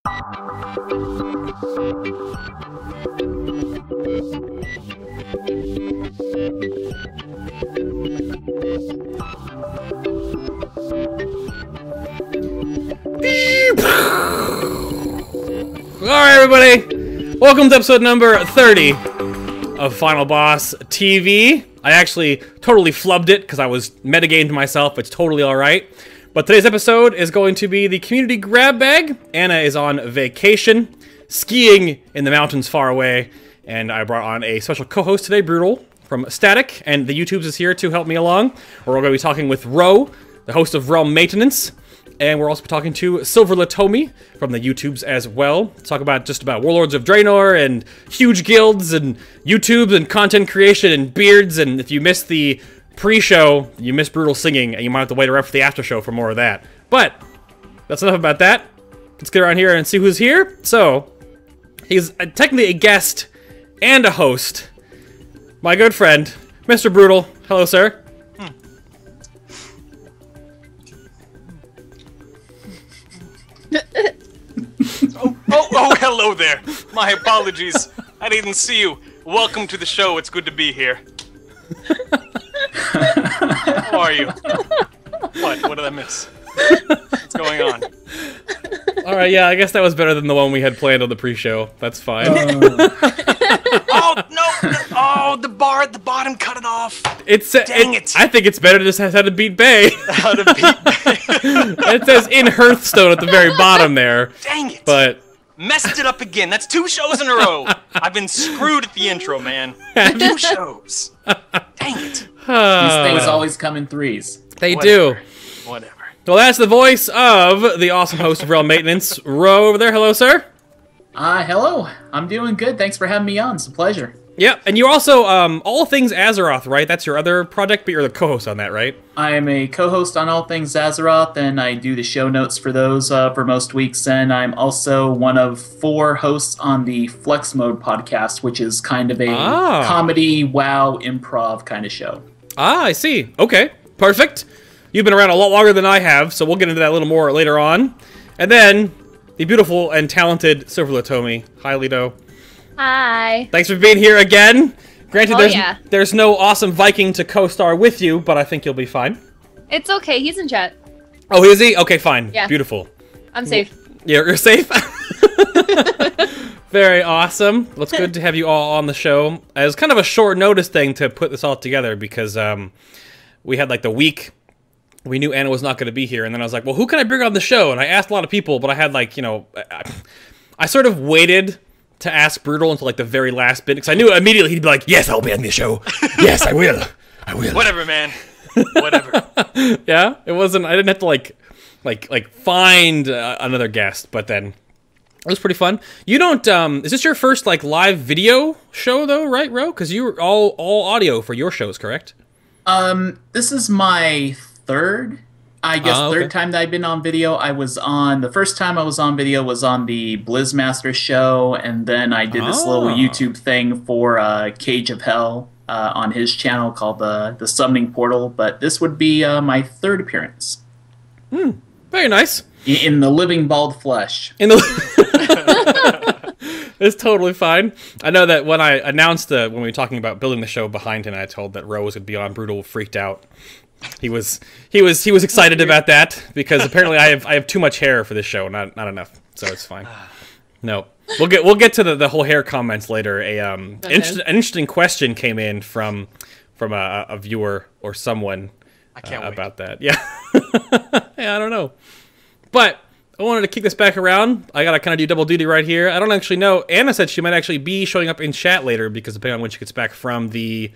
Alright, everybody, welcome to episode number 30 of Final Boss TV. I actually totally flubbed it because I was metagamed myself. It's totally alright. But today's episode is going to be the community grab bag. Anna is on vacation, skiing in the mountains far away, and I brought on a special co-host today, Brutall, from Static, and the YouTubes is here to help me along. We're going to be talking with Rho, the host of Realm Maintenance. And we're also talking to Silver Letomi from the YouTubes as well. Talk about just about Warlords of Draenor and huge guilds and YouTubes and content creation and beards. And if you missed the pre-show, you missed Brutall singing, and you might have to wait around for the after show for more of that. But that's enough about that. Let's get around here and see who's here. So he's technically a guest and a host. My good friend, Mr. Brutall. Hello, sir. Oh, hello there. My apologies. I didn't see you. Welcome to the show. It's good to be here. How are you? What did I miss? What's going on? Alright, yeah, I guess that was better than the one we had planned on the pre-show. That's fine. Oh, no! Oh, the bar at the bottom cut it off. Dang it. I think it's better to just have how to beat Bay. How to beat Bay. It says in Hearthstone at the very bottom there. Dang it. But messed it up again. That's 2 shows in a row. I've been screwed at the intro, man. 2 shows. Dang it. These things always come in threes. They do. Whatever. Well, that's the voice of the awesome host of Realm Maintenance, Rho over there. Hello, sir. Hello. I'm doing good. Thanks for having me on. It's a pleasure. Yeah, and you're also All Things Azeroth, right? That's your other project, but you're the co-host on that, right? I am a co-host on All Things Azeroth, and I do the show notes for those for most weeks. And I'm also one of 4 hosts on the Flex Mode podcast, which is kind of a comedy, wow, improv kind of show. Ah, I see. Okay, perfect. You've been around a lot longer than I have, so we'll get into that a little more later on. And then, the beautiful and talented Silver Letomi. Hi, Leto. Hi. Thanks for being here again. Granted, there's no awesome Viking to co-star with you, but I think you'll be fine. It's okay. He's in chat. Oh, is he? Okay, fine. Yeah. Beautiful. I'm safe. You're safe? Very awesome. Well, it's good to have you all on the show. It was kind of a short notice thing to put this all together because we had like the week. We knew Anna was not going to be here, and then I was like, well, who can I bring on the show? And I asked a lot of people, but I had like, you know, I sort of waited to ask Brutall until like the very last bit, because I knew immediately he'd be like, yes, I'll be on the show. Yes, I will. I will. Whatever, man. Whatever. Yeah, it wasn't, I didn't have to like find another guest, but then it was pretty fun. You don't, is this your first like live video show though, right, Rho? Because you were all audio for your shows, correct? This is my third time that I've been on video. The first time I was on video was on the Blizzmaster show, and then I did this little YouTube thing for Cage of Hell on his channel called the Summoning Portal, but this would be my 3rd appearance. Very nice. In the living bald flesh. It's totally fine. I know that when I announced when we were talking about building the show behind him, I told that Rho was going to be on. Brutall freaked out. He was excited about that because apparently I have too much hair for this show, not enough, so it's fine. No, we'll get to the whole hair comments later. An interesting question came in from a viewer or someone about that. Yeah, yeah, I don't know, but I wanted to kick this back around. I gotta kind of do double duty right here. I don't actually know. Anna said she might actually be showing up in chat later because depending on when she gets back from the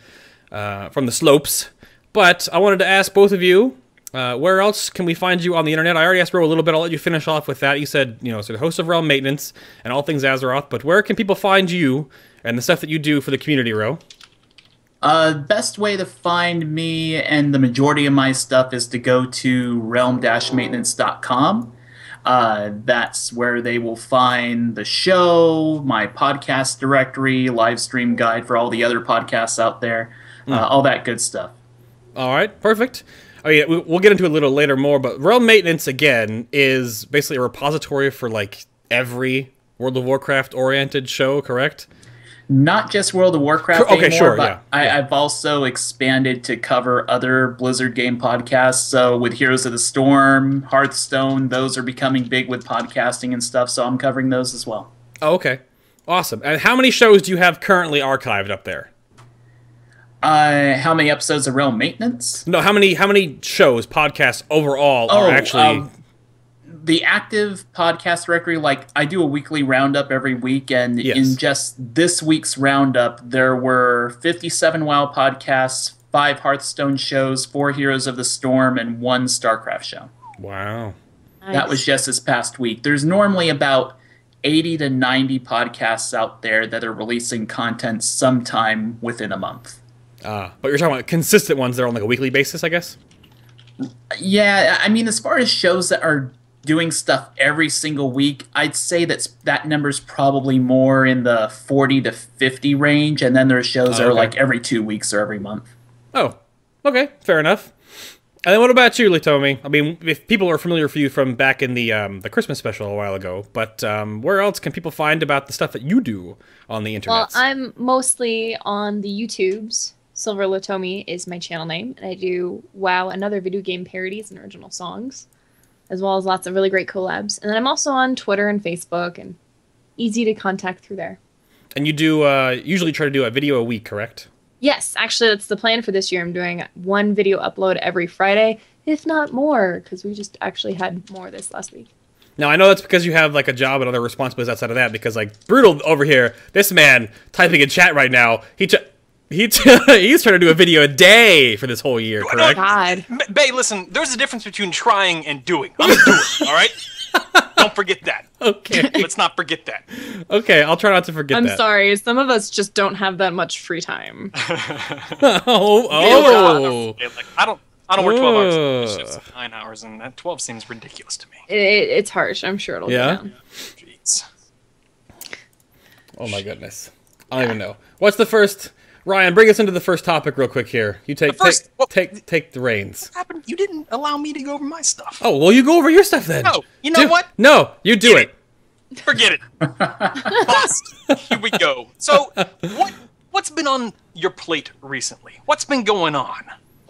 slopes. But I wanted to ask both of you, where else can we find you on the internet? I already asked Rho a little bit. I'll let you finish off with that. You said, you know, so the host of Realm Maintenance and All Things Azeroth. But where can people find you and the stuff that you do for the community, Rho? Best way to find me and the majority of my stuff is to go to realm-maintenance.com. That's where they will find the show, my podcast directory, live stream guide for all the other podcasts out there, all that good stuff. All right, perfect. Oh yeah, we'll get into it a little later more, but Realm Maintenance, again, is basically a repository for, like, every World of Warcraft oriented show, correct? Not just World of Warcraft Okay, anymore, sure, but yeah. I've also expanded to cover other Blizzard game podcasts. So with Heroes of the Storm, Hearthstone, those are becoming big with podcasting and stuff, so I'm covering those as well. Oh, okay. Awesome. And how many shows do you have currently archived up there? How many episodes of Realm Maintenance? No, how many shows, podcasts overall are actually... The active podcast directory, like I do a weekly roundup every week, and in just this week's roundup, there were 57 WoW podcasts, 5 Hearthstone shows, 4 Heroes of the Storm, and 1 StarCraft show. Wow. Nice. That was just this past week. There's normally about 80 to 90 podcasts out there that are releasing content sometime within a month. But you're talking about consistent ones that are on like a weekly basis, I guess? Yeah, I mean, as far as shows that are doing stuff every single week, I'd say that number's probably more in the 40 to 50 range, and then there's shows that are like every 2 weeks or every month. Oh, okay, fair enough. And then what about you, Letomi? I mean, if people are familiar with you from back in the Christmas special a while ago, but where else can people find about the stuff that you do on the internet? Well, I'm mostly on the YouTubes. Silver Letomi is my channel name, and I do WoW and other video game parodies and original songs, as well as lots of really great collabs. And then I'm also on Twitter and Facebook, and easy to contact through there. And you do usually try to do a video a week, correct? Yes, actually, that's the plan for this year. I'm doing 1 video upload every Friday, if not more, because we just actually had more this last week. Now, I know that's because you have like a job and other responsibilities outside of that, because like Brutall over here, this man typing in chat right now, he's trying to do a video a day for this whole year, correct? God. Bay, listen, there's a difference between trying and doing. I'm a doer, all right? Don't forget that. Okay. Let's not forget that. Okay, I'll try not to forget that. I'm sorry, some of us just don't have that much free time. Oh. Like, I don't work 12 hours. Shifts of 9 hours, and that 12 seems ridiculous to me. It's harsh. I'm sure it'll go down. Jeez. Oh my goodness. I don't even know. What's the first... Ryan, bring us into the first topic real quick here. You take the reins. What happened? You didn't allow me to go over my stuff. Oh, well, you go over your stuff then. No, you know what? No, you do it. Forget it. Lost. Here we go. So, what's been on your plate recently? What's been going on?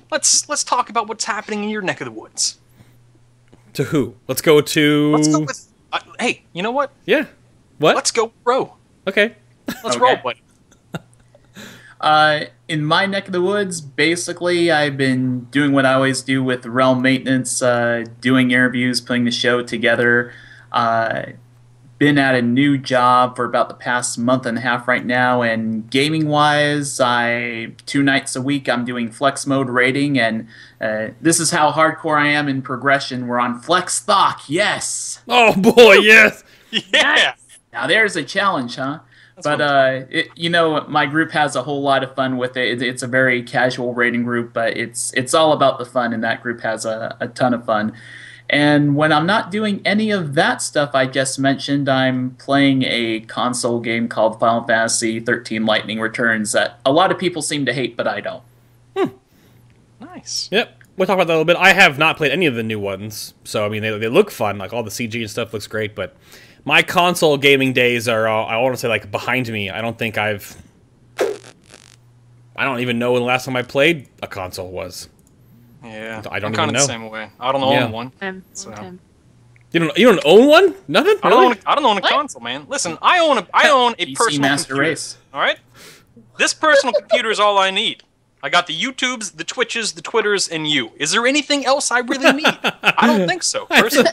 Let's talk about what's happening in your neck of the woods. To who? Let's go with... hey, you know what? Yeah. What? Let's go row. Okay. Let's roll, buddy. In my neck of the woods, basically, I've been doing what I always do with Realm Maintenance, doing interviews, putting the show together. Been at a new job for about the past month and a half right now, and gaming-wise, 2 nights a week I'm doing flex mode raiding, and this is how hardcore I am in progression. We're on Flex Stock, yes! Oh boy, yes! Yeah! Now there's a challenge, huh? But, my group has a whole lot of fun with it. It's a very casual raiding group, but it's all about the fun, and that group has a ton of fun. And when I'm not doing any of that stuff I just mentioned, I'm playing a console game called Final Fantasy 13 Lightning Returns that a lot of people seem to hate, but I don't. Nice. Yep. We'll talk about that a little bit. I have not played any of the new ones, so, I mean, they look fun. Like, all the CG and stuff looks great, but... My console gaming days are, I want to say, like, behind me. I don't even know when the last time I played a console was. Yeah, I don't I'm even kind of know. the same way. I don't own one. Same. You don't own one? Nothing? I Really? don't own a console, man. Listen, I own a PC personal Master computer. Race. All right, this personal computer is all I need. I got the YouTubes, the Twitches, the Twitters, and you. Is there anything else I really need? I don't think so, personally.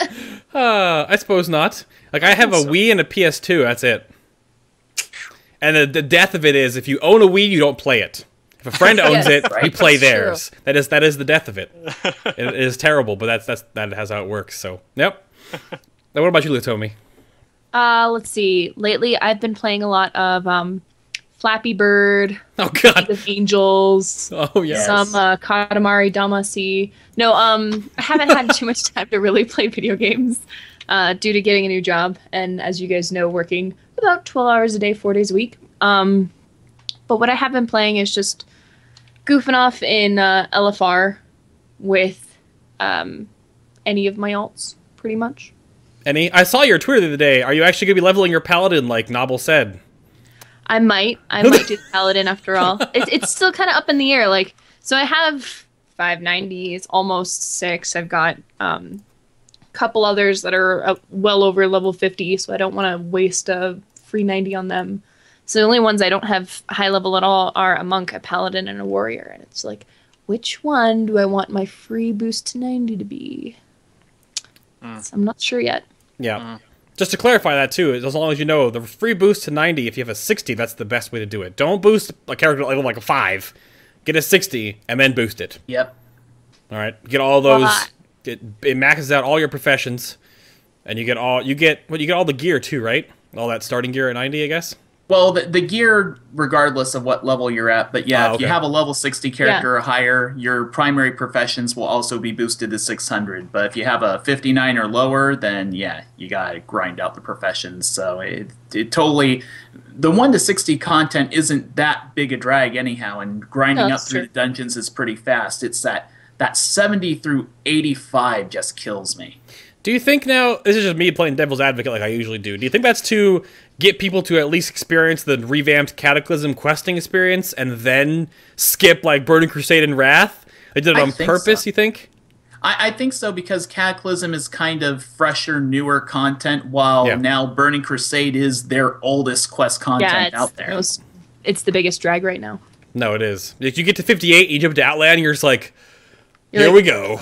I suppose not. Like, I have a Wii and a PS2, that's it. And the death of it is, if you own a Wii, you don't play it. If a friend owns it, you play theirs. That is the death of it. It is terrible, but that is how it works, so, yep. Now, what about you, Letomi? Let's see. Lately, I've been playing a lot of Flappy Bird, Oh, God. League of Angels, Oh, yes. some Katamari Damacy. No, I haven't had too much time to really play video games due to getting a new job, and as you guys know, working about 12 hours a day, 4 days a week. But what I have been playing is just goofing off in LFR with any of my alts, pretty much. Any? I saw your Twitter the other day. Are you actually going to be leveling your paladin like Nobble said? I might do the paladin after all. It's still kind of up in the air. Like, so I have 590s, almost 6. I've got couple others that are well over level 50, so I don't want to waste a free 90 on them. So the only ones I don't have high level at all are a monk, a paladin, and a warrior. And it's like, which one do I want my free boost to 90 to be? So I'm not sure yet. Yeah. Just to clarify that too, as long as you know, the free boost to 90, if you have a 60, that's the best way to do it. Don't boost a character level like a 5. Get a 60, and then boost it. Yep. All right? Get all those... It maxes out all your professions, and you get all the gear too, right? All that starting gear at 90, I guess. Well, the gear, regardless of what level you're at, but yeah, okay. If you have a level 60 character or higher, your primary professions will also be boosted to 600. But if you have a 59 or lower, then yeah, you gotta grind out the professions. So it totally, the 1 to 60 content isn't that big a drag anyhow, and grinding up through the dungeons is pretty fast. It's that 70 through 85 just kills me. Do you think now, this is just me playing devil's advocate like I usually do you think that's to get people to at least experience the revamped Cataclysm questing experience and then skip like Burning Crusade and Wrath? They did it on purpose, so. You think? I think so, because Cataclysm is kind of fresher, newer content, while now Burning Crusade is their oldest quest content out there. It's the biggest drag right now. No, it is. If you get to 58, you jump to Outland, and you're just like, here we go.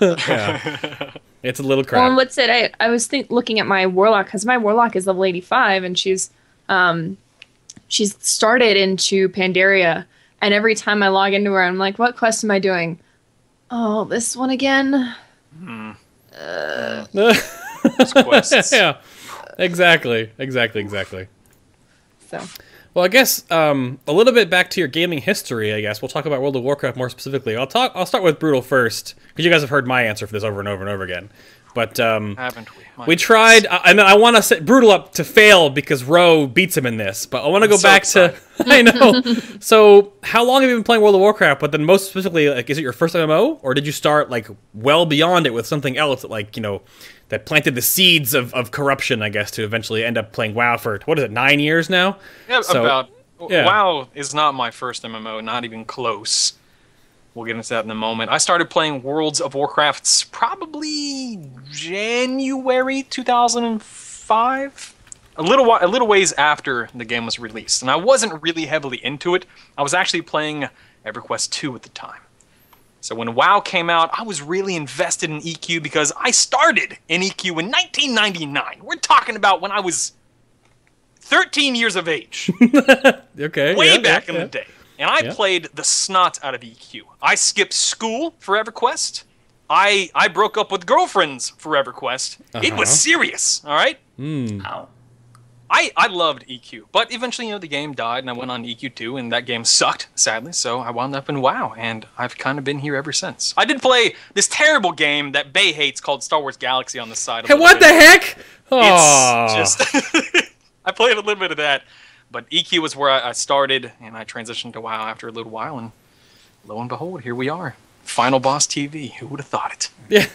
Yeah. It's a little crap. Well, and what's it? I was looking at my Warlock, because my Warlock is level 85, and she's started into Pandaria, and every time I log into her, I'm like, what quest am I doing? Oh, this one again? Quests. Yeah, exactly. So... Well, I guess a little bit back to your gaming history. I guess we'll talk about World of Warcraft more specifically. I'll start with Brutall first, because you guys have heard my answer for this over and over and over again. But haven't we? We tried, and I want to set Brutall up to fail because Rho beats him in this. But I want to go back to I know. So, how long have you been playing World of Warcraft? But then, most specifically, like, is it your first MMO, or did you start like well beyond it with something else that, like, that planted the seeds of corruption, I guess, to eventually end up playing WoW for, what is it, 9 years now? Yeah, WoW is not my first MMO, not even close. We'll get into that in a moment. I started playing Worlds of Warcraft's probably January 2005? A little ways after the game was released. And I wasn't really heavily into it. I was actually playing EverQuest 2 at the time. So when WoW came out, I was really invested in EQ because I started in EQ in 1999. We're talking about when I was 13 years of age. Okay. Way back in the day. And I played the snot out of EQ. I skipped school for EverQuest. I broke up with girlfriends for EverQuest. It was serious, all right? Wow. I loved EQ, but eventually, the game died, and I went on EQ2, and that game sucked, sadly, so I wound up in WoW, and I've kind of been here ever since. I did play this terrible game that Bay hates called Star Wars Galaxy on the side. Hey, what the heck? It's just... I played a little bit of that, but EQ was where I started, and I transitioned to WoW after a little while, and lo and behold, here we are. FinalBossTV. Who would have thought it? Yeah.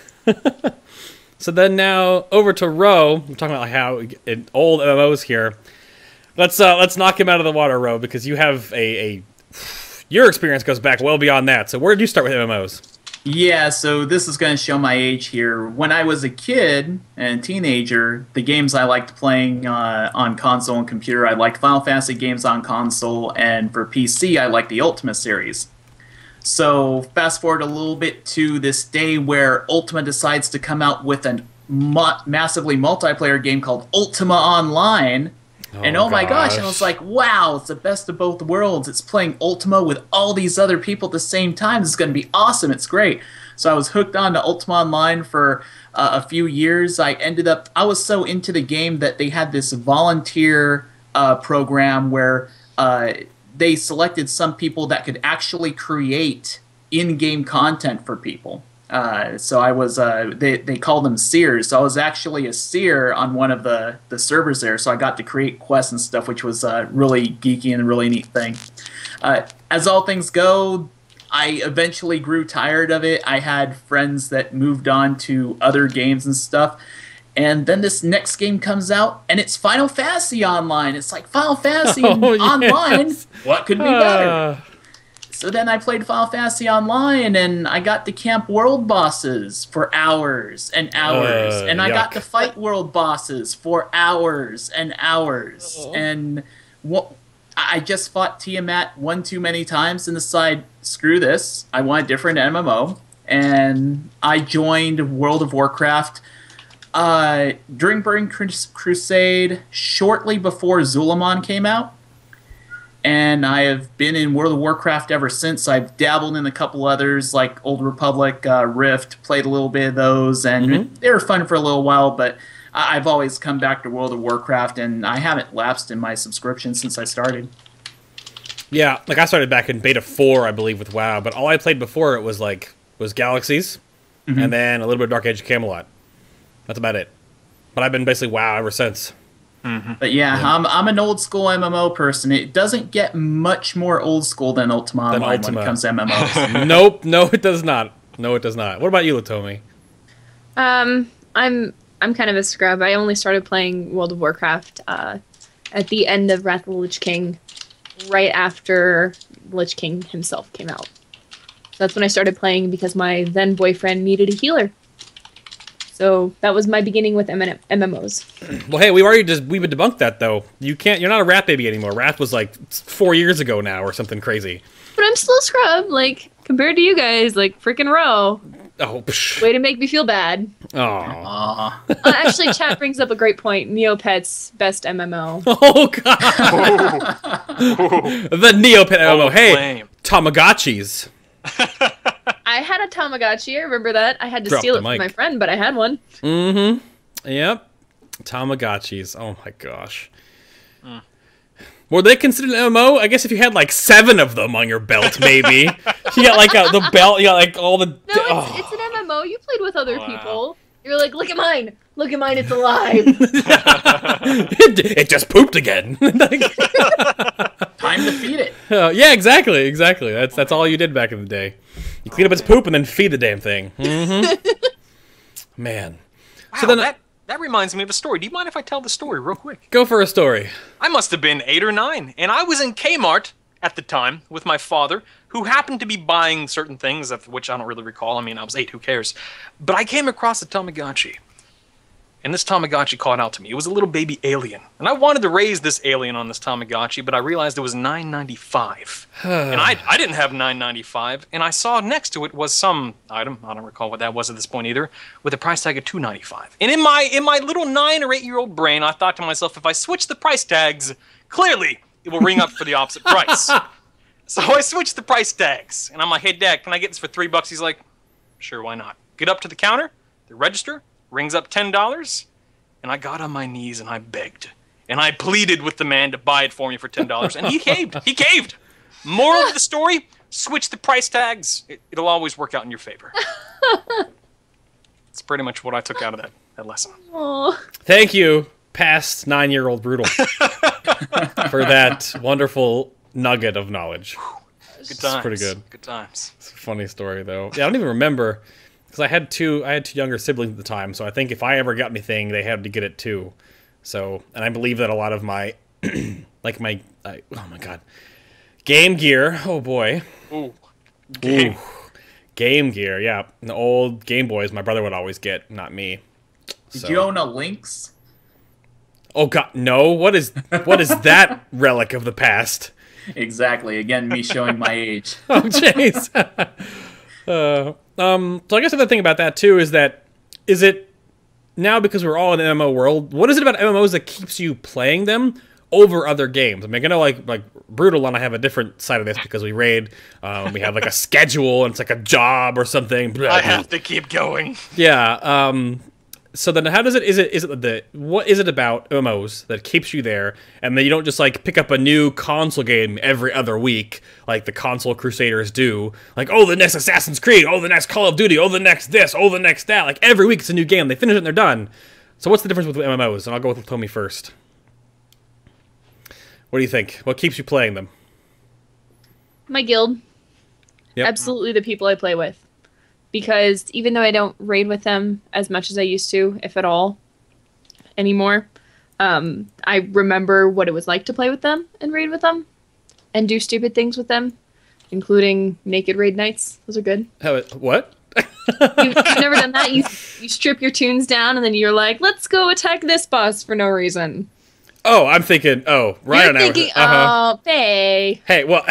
So then now over to Rho. We're talking about how in old MMOs here. Let's knock him out of the water, Rho, because you have your experience goes back well beyond that. So where did you start with MMOs? Yeah, so this is going to show my age here. When I was a kid and teenager, the games I liked playing on console and computer, I liked Final Fantasy games on console, and for PC, I liked the Ultima series. So fast forward a little bit to this day where Ultima decides to come out with a massively multiplayer game called Ultima Online. And oh my gosh, I was like, wow, it's the best of both worlds. It's playing Ultima with all these other people at the same time. This is going to be awesome. It's great. So I was hooked on to Ultima Online for a few years. I was so into the game that they had this volunteer program where they selected some people that could actually create in-game content for people. So I was, they called them seers. So I was actually a seer on one of the servers there. So I got to create quests and stuff, which was really geeky and a really neat thing. As all things go, I eventually grew tired of it. I had friends that moved on to other games and stuff. And then this next game comes out, and it's Final Fantasy Online. It's like, Final Fantasy Oh, Online? yes. What could be better? So then I played Final Fantasy Online, and I got to camp world bosses for hours and hours. And I got yuck. to fight world bosses for hours and hours. And I just fought Tiamat one too many times and decided, screw this. I want a different MMO. And I joined World of Warcraft during Burning Crusade, shortly before Zul'Aman came out. And I have been in World of Warcraft ever since. I've dabbled in a couple others, like Old Republic, Rift, played a little bit of those, and they were fun for a little while, but I've always come back to World of Warcraft, and I haven't lapsed in my subscription since I started. Yeah, like I started back in Beta 4, I believe, with WoW, but all I played before it was Galaxies, and then a little bit of Dark Age of Camelot. That's about it. But I've been basically WoW ever since. But yeah, I'm an old school MMO person. It doesn't get much more old school than Ultima Online when it comes to MMOs. Nope, no, it does not. No, it does not. What about you, Letomi? I'm kind of a scrub. I only started playing World of Warcraft at the end of Wrath of the Lich King, right after Lich King himself came out. So that's when I started playing because my then boyfriend needed a healer. So that was my beginning with MMOs. Well, hey, we would debunk that though. You're not a Wrath baby anymore. Wrath was like 4 years ago now, or something crazy. But I'm still a scrub, like compared to you guys, like freaking Rho. Oh, psh. Way to make me feel bad. Oh. Actually, chat brings up a great point. Neopet's best MMO. Oh god. The Neopet MMO. Hey, flame. Tamagotchis. I had a Tamagotchi. I remember that. I had to Drop steal the it from mic. my friend, but I had one. Mm-hmm. Yep. Tamagotchis. Oh my gosh. Were they considered an MMO? I guess if you had like 7 of them on your belt, maybe. You got like the belt, you got like all the... No, it's an MMO. You played with other people. You're like, look at mine. Look at mine. It's alive. It just pooped again. Time to feed it. Yeah, exactly. That's all you did back in the day. You clean up its poop and then feed the damn thing. Man. Wow, So then that reminds me of a story. Do you mind if I tell the story real quick? go for a story. I must have been 8 or 9, and I was in Kmart at the time with my father, who happened to be buying certain things, of which I don't really recall. I mean, I was 8, who cares? But I came across a Tamagotchi, and this Tamagotchi called out to me. It was a little baby alien, and I wanted to raise this alien on this Tamagotchi, but I realized it was $9.95, and I didn't have $9.95, and I saw next to it was some item, I don't recall what that was at this point either, with a price tag of $2.95. And in my little 9 or 8-year-old brain, I thought to myself, if I switch the price tags, clearly it will ring up for the opposite price. So I switched the price tags, and I'm like, hey, Dad, can I get this for $3? He's like, sure, why not? Get up to the counter, the register, rings up $10, and I got on my knees and I begged. And I pleaded with the man to buy it for me for $10, and he caved. He caved. Moral of the story, switch the price tags. It'll always work out in your favor. That's pretty much what I took out of that lesson. Oh. Thank you, past 9-year-old Brutal, for that wonderful nugget of knowledge. Good times. Pretty good. Good times. It's a funny story, though. Yeah, I don't even remember, because I had two younger siblings at the time, so I think if I ever got anything, they had to get it too. So, and I believe that a lot of my, oh my god, Game Gear, oh boy. Ooh. Ooh. Game Gear, yeah. The old Game Boys my brother would always get, not me. Did you own a Lynx? Oh god, no. What is that relic of the past? Exactly. Again, me showing my age. Oh jeez. So I guess the other thing about that too is it now, because we're all in an MMO world, what is it about MMOs that keeps you playing them over other games? I mean, I know like Brutal and I have a different side of this because we raid. We have like a schedule and it's like a job or something. I have to keep going. Yeah. So then how does what is it about MMOs that keeps you there, and then you don't just like pick up a new console game every other week like the console crusaders do, like, oh, the next Assassin's Creed, oh, the next Call of Duty, oh, the next this, oh, the next that, like every week it's a new game, they finish it and they're done. So what's the difference with MMOs? And I'll go with Letomi first. What do you think? What keeps you playing them? My guild. Yep. Absolutely the people I play with. Because even though I don't raid with them as much as I used to, if at all, anymore. I remember what it was like to play with them and raid with them and do stupid things with them, including naked raid nights. Those are good. What? You've never done that? You strip your tunes down and then you're like, let's go attack this boss for no reason. Oh, I'm thinking, Ryan. You're thinking, oh, Faye. Hey, well.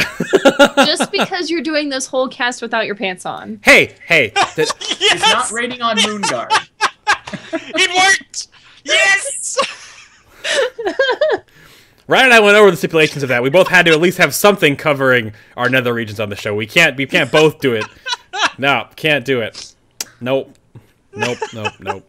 Just because you're doing this whole cast without your pants on. Hey. Yes! He's not raiding on Moonguard. It worked! Yes! Ryan and I went over the stipulations of that. We both had to at least have something covering our nether regions on the show. We can't both do it. No, can't do it. Nope. Good.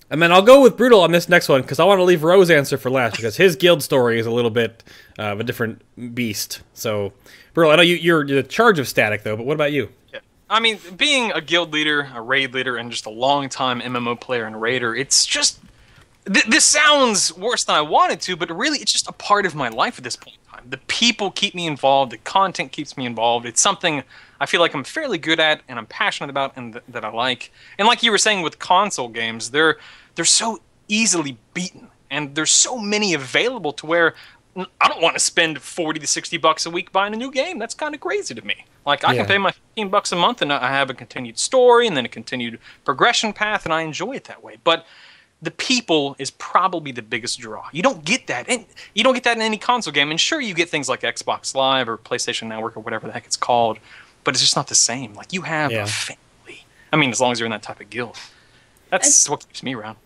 And then I'll go with Brutall on this next one, because I want to leave Ro's answer for last, because his guild story is a little bit of a different beast. So, Brutall, I know you're the charge of Static, though, but what about you? Yeah. I mean, being a guild leader, a raid leader, and just a long-time MMO player and raider, it's just... This sounds worse than I wanted to, but really it's just a part of my life at this point in time. The people keep me involved, the content keeps me involved. It's something I feel like I'm fairly good at and I'm passionate about and that I like. And like you were saying with console games, they're so easily beaten, and there's so many available to where I don't want to spend 40 to 60 bucks a week buying a new game. That's kind of crazy to me. Like, I can pay my 15 bucks a month and I have a continued story and then a continued progression path, and I enjoy it that way. But the people is probably the biggest draw. You don't get that. And you don't get that in any console game. And sure, you get things like Xbox Live or PlayStation Network or whatever the heck it's called, but it's just not the same. Like, you have a family. I mean, as long as you're in that type of guild. That's what keeps me around.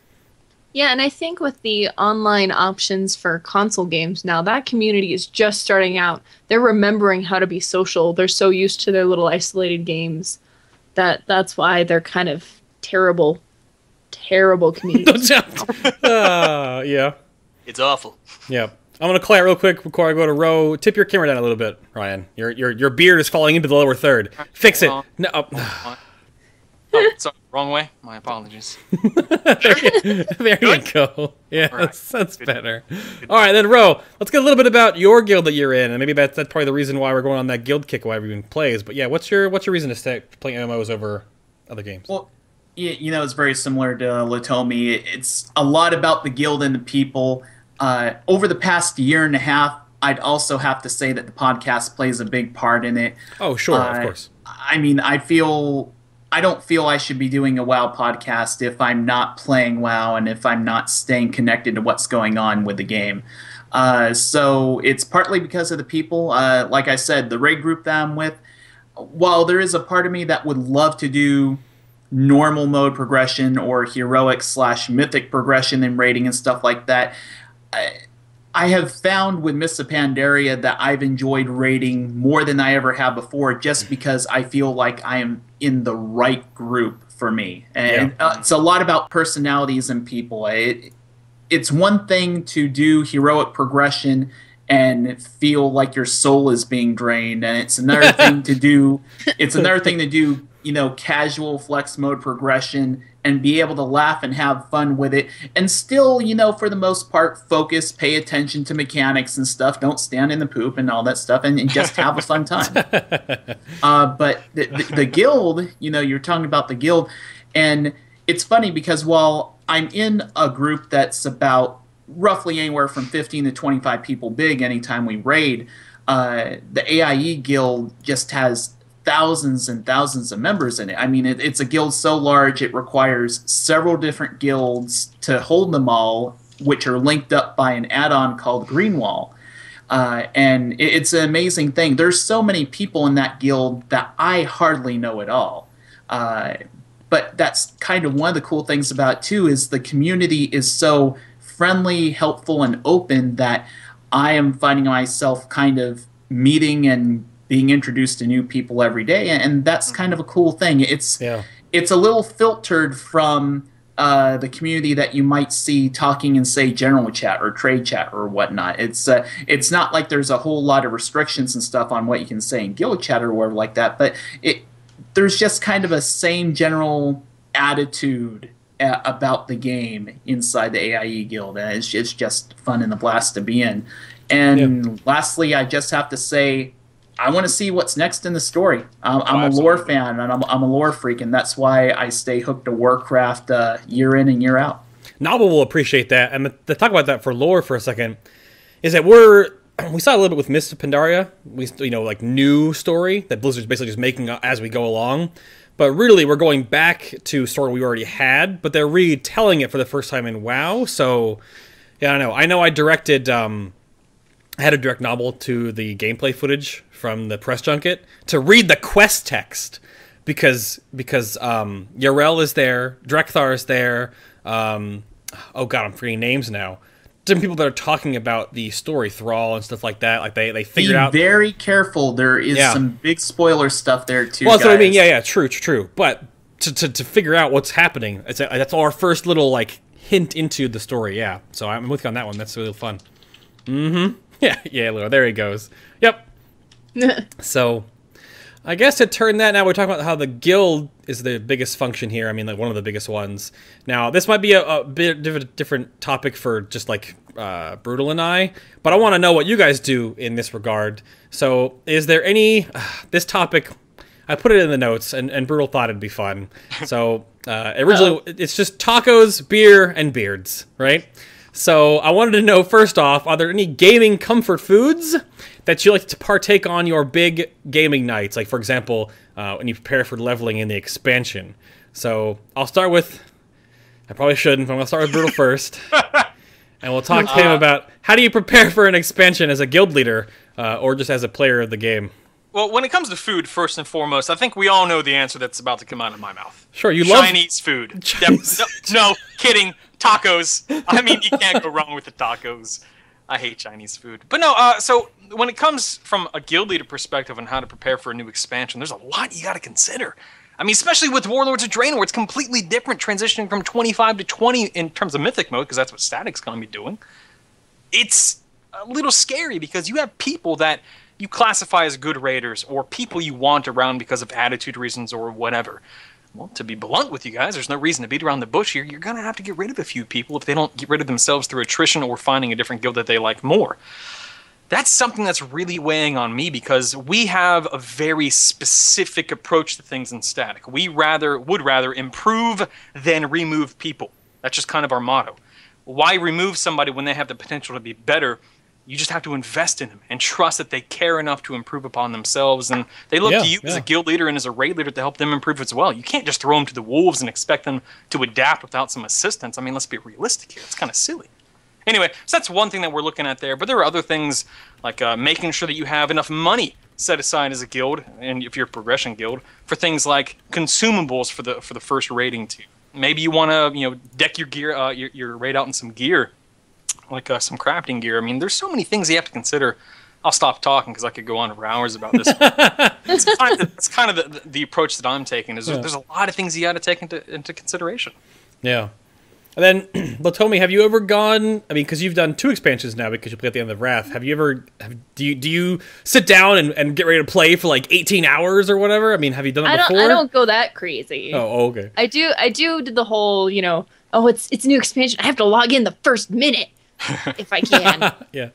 Yeah, and I think with the online options for console games now, that community is just starting out. They're remembering how to be social. They're so used to their little isolated games that's why they're kind of terrible communities. Yeah. It's awful. Yeah. I'm going to clear it real quick before I go to Ro. Tip your camera down a little bit, Ryan. Your beard is falling into the lower third. Fix it. No. Oh, sorry, wrong way. My apologies. There you go. Yeah, right. That's better. All right, then, Ro, let's get a little bit about your guild that you're in, and maybe that's probably the reason why we're going on that guild kick, why everyone plays. But yeah, what's your reason to stay playing MMOs over other games? Well, you know, it's very similar to Letomi. It's a lot about the guild and the people. Over the past year and a half, I'd also have to say that the podcast plays a big part in it. Oh, sure, of course. I mean, I don't feel I should be doing a WoW podcast if I'm not playing WoW and if I'm not staying connected to what's going on with the game. So it's partly because of the people. Like I said, the raid group that I'm with, while there is a part of me that would love to do normal mode progression or heroic/mythic progression in raiding and stuff like that, I have found with Mists of Pandaria that I've enjoyed raiding more than I ever have before, just because I feel like I am in the right group for me. And it's a lot about personalities and people. It's one thing to do heroic progression and feel like your soul is being drained, and it's another thing to do. It's another thing to do, you know, casual flex mode progression and be able to laugh and have fun with it, and still, you know, for the most part, focus, pay attention to mechanics and stuff. Don't stand in the poop and all that stuff, and just have a fun time. But the guild, you know, you're talking about the guild, and it's funny because while I'm in a group that's about roughly anywhere from 15 to 25 people big anytime we raid, the AIE guild just has thousands and thousands of members in it. I mean, it's a guild so large it requires several different guilds to hold them all, which are linked up by an add-on called Greenwall. And it's an amazing thing. There's so many people in that guild that I hardly know at all. But that's kind of one of the cool things about it, too, is the community is so friendly, helpful, and open that I am finding myself kind of meeting and being introduced to new people every day, and that's kind of a cool thing. It's a little filtered from the community that you might see talking in, say, general chat or trade chat or whatnot. It's not like there's a whole lot of restrictions and stuff on what you can say in guild chat or whatever like that, but there's just kind of a same general attitude about the game inside the AIE guild, and it's just fun and a blast to be in. And lastly, I just have to say, I want to see what's next in the story. I'm a lore fan, and I'm a lore freak, and that's why I stay hooked to Warcraft year in and year out. Novel will appreciate that. And to talk about that for lore for a second, is that we saw a little bit with Mists of Pandaria. Like new story that Blizzard's basically just making as we go along. But really, we're going back to story we already had, but they're retelling it for the first time in WoW. So, yeah, I don't know. I know I directed. I had to direct Novel to the gameplay footage from the press junket to read the quest text because Yarel is there, Drekthar is there. Oh god, I'm forgetting names now. Different people that are talking about the story, Thrall and stuff like that. Like they figured out. Be very careful. There is some big spoiler stuff there too. Well, that's what I mean. Yeah, true. But to figure out what's happening, that's our first little like hint into the story. Yeah, so I'm with you on that one. That's really fun. Mm-hmm. Yeah, Leo, there he goes. Yep. So, I guess to turn that, now we're talking about how the guild is the biggest function here. I mean, like one of the biggest ones. Now, this might be a bit different topic for just like Brutall and I, but I want to know what you guys do in this regard. So, is there any this topic? I put it in the notes, and Brutall thought it'd be fun. So, originally, it's just tacos, beer, and beards, right? So I wanted to know, first off, are there any gaming comfort foods that you like to partake on your big gaming nights? Like, for example, when you prepare for leveling in the expansion. So I'll start with, I probably shouldn't, but I'm going to start with Brutall first. And we'll talk to him about how do you prepare for an expansion as a guild leader or just as a player of the game. Well, when it comes to food, first and foremost, I think we all know the answer that's about to come out of my mouth. Sure, you love Chinese food. No, kidding. Tacos. I mean, you can't go wrong with the tacos. I hate Chinese food. But no, so when it comes from a guild leader perspective on how to prepare for a new expansion, there's a lot you got to consider. I mean, especially with Warlords of Draenor, it's completely different, transitioning from 25 to 20 in terms of Mythic mode, because that's what Static's going to be doing. It's a little scary because you have people that you classify as good raiders or people you want around because of attitude reasons or whatever. Well, to be blunt with you guys, there's no reason to beat around the bush here. You're going to have to get rid of a few people if they don't get rid of themselves through attrition or finding a different guild that they like more. That's something that's really weighing on me because we have a very specific approach to things in Static. We would rather improve than remove people. That's just kind of our motto. Why remove somebody when they have the potential to be better? You just have to invest in them and trust that they care enough to improve upon themselves. And they look to you as a guild leader and as a raid leader to help them improve as well. You can't just throw them to the wolves and expect them to adapt without some assistance. I mean, let's be realistic here. It's kind of silly. Anyway, so that's one thing that we're looking at there. But there are other things like making sure that you have enough money set aside as a guild, and if you're a progression guild, for things like consumables for the first raiding team. Maybe you want to deck your gear, your raid out in some gear. Like some crafting gear. I mean, there's so many things you have to consider. I'll stop talking because I could go on for hours about this. It's kind of the approach that I'm taking. There's a lot of things you got to take into consideration. Yeah. And then, Letomi, have you ever gone? I mean, because you've done 2 expansions now because you play at the end of Wrath. Have you ever? Do you sit down and get ready to play for like 18 hours or whatever? I mean, have you done it before? I don't go that crazy. Oh, okay. I do the whole oh it's a new expansion. I have to log in the first minute. If I can. Yeah.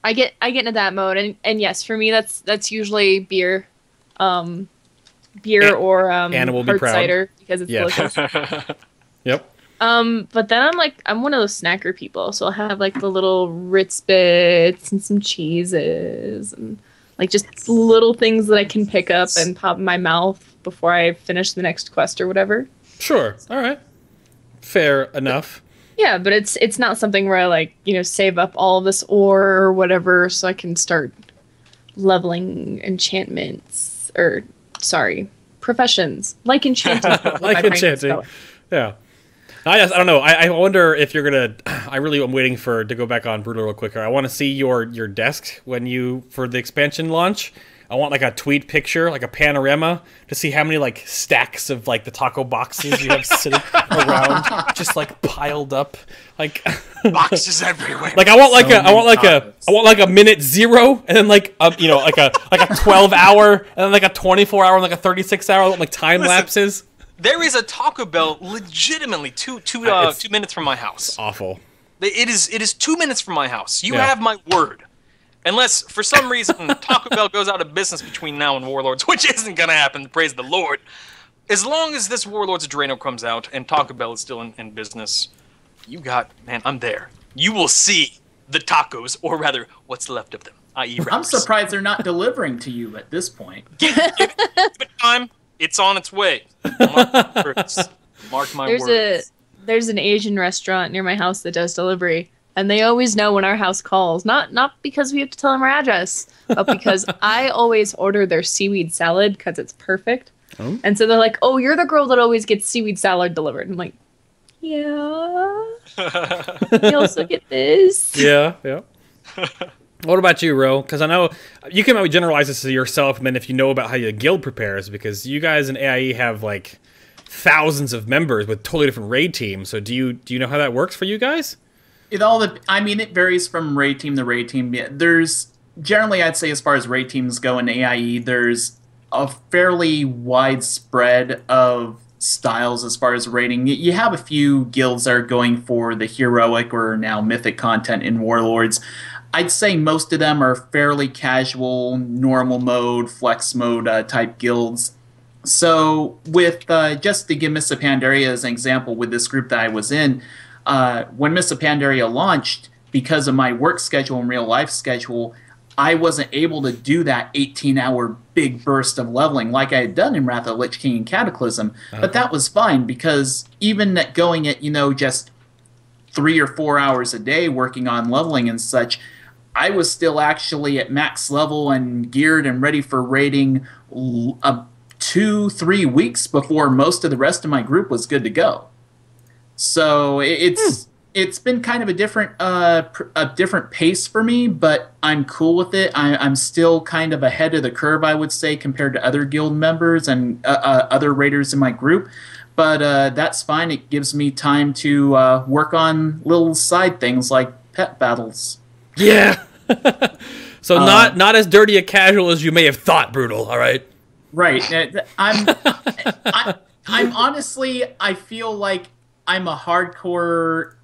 I get into that mode, and yes, for me that's usually beer, or Anna will be hard proud. Cider because it's delicious. Yep. But then I'm one of those snacker people, so I'll have like the little Ritz bits and some cheeses and like just little things that I can pick up and pop in my mouth before I finish the next quest or whatever. Sure. All right. Fair enough. Yeah, but it's not something where I like, save up all of this ore or whatever so I can start leveling enchantments professions. Like enchanting. Like enchanting. Yeah. I don't know. I wonder if you're going to I really am waiting to go back on Brutall real quicker. I want to see your desk for the expansion launch. I want like a tweet picture, like a panorama, to see how many like stacks of like the taco boxes you have sitting around, just like piled up, like boxes everywhere. Like I want like a minute 0, and then like a 12-hour, and then like a 24-hour, and like a 36-hour, like time lapses. There is a Taco Bell legitimately two minutes from my house. It's awful. It is 2 minutes from my house. You have my word Unless, for some reason, Taco Bell goes out of business between now and Warlords, which isn't going to happen, praise the Lord. As long as this Warlords of Draenor comes out and Taco Bell is still in business, man, I'm there. You will see the tacos, or rather, what's left of them, i.e. wrappers. I'm surprised they're not delivering to you at this point. Give it time. It's on its way. Mark my words. There's an Asian restaurant near my house that does delivery. And they always know when our house calls. Not because we have to tell them our address, but because I always order their seaweed salad because it's perfect. Oh. And so they're like, "Oh, you're the girl that always gets seaweed salad delivered." I'm like, "Yeah." You also get this. Yeah. What about you, Ro? Because I know you can maybe generalize this to yourself, and then if you know about how your guild prepares, because you guys in AIE have like thousands of members with totally different raid teams. So do you know how that works for you guys? It varies from raid team to raid team. There's generally, I'd say, as far as raid teams go in AIE, there's a fairly wide spread of styles as far as raiding. You have a few guilds that are going for the heroic or now mythic content in Warlords. I'd say most of them are fairly casual, normal mode, flex mode type guilds. So with just to give Mists of Pandaria as an example, with this group that I was in, when Mists of Pandaria launched, because of my work schedule and real life schedule, I wasn't able to do that 18-hour big burst of leveling like I had done in Wrath of the Lich King and Cataclysm. But that was fine, because even at going at, just 3 or 4 hours a day working on leveling and such, I was still actually at max level and geared and ready for raiding 2-3 weeks before most of the rest of my group was good to go. So it's been kind of a different pace for me, but I'm cool with it. I'm still kind of ahead of the curve, I would say, compared to other guild members and other raiders in my group. But that's fine. It gives me time to work on little side things like pet battles. Yeah. So not as dirty a casual as you may have thought, Brutall. All right. Right. I'm honestly, I feel like I'm a hardcore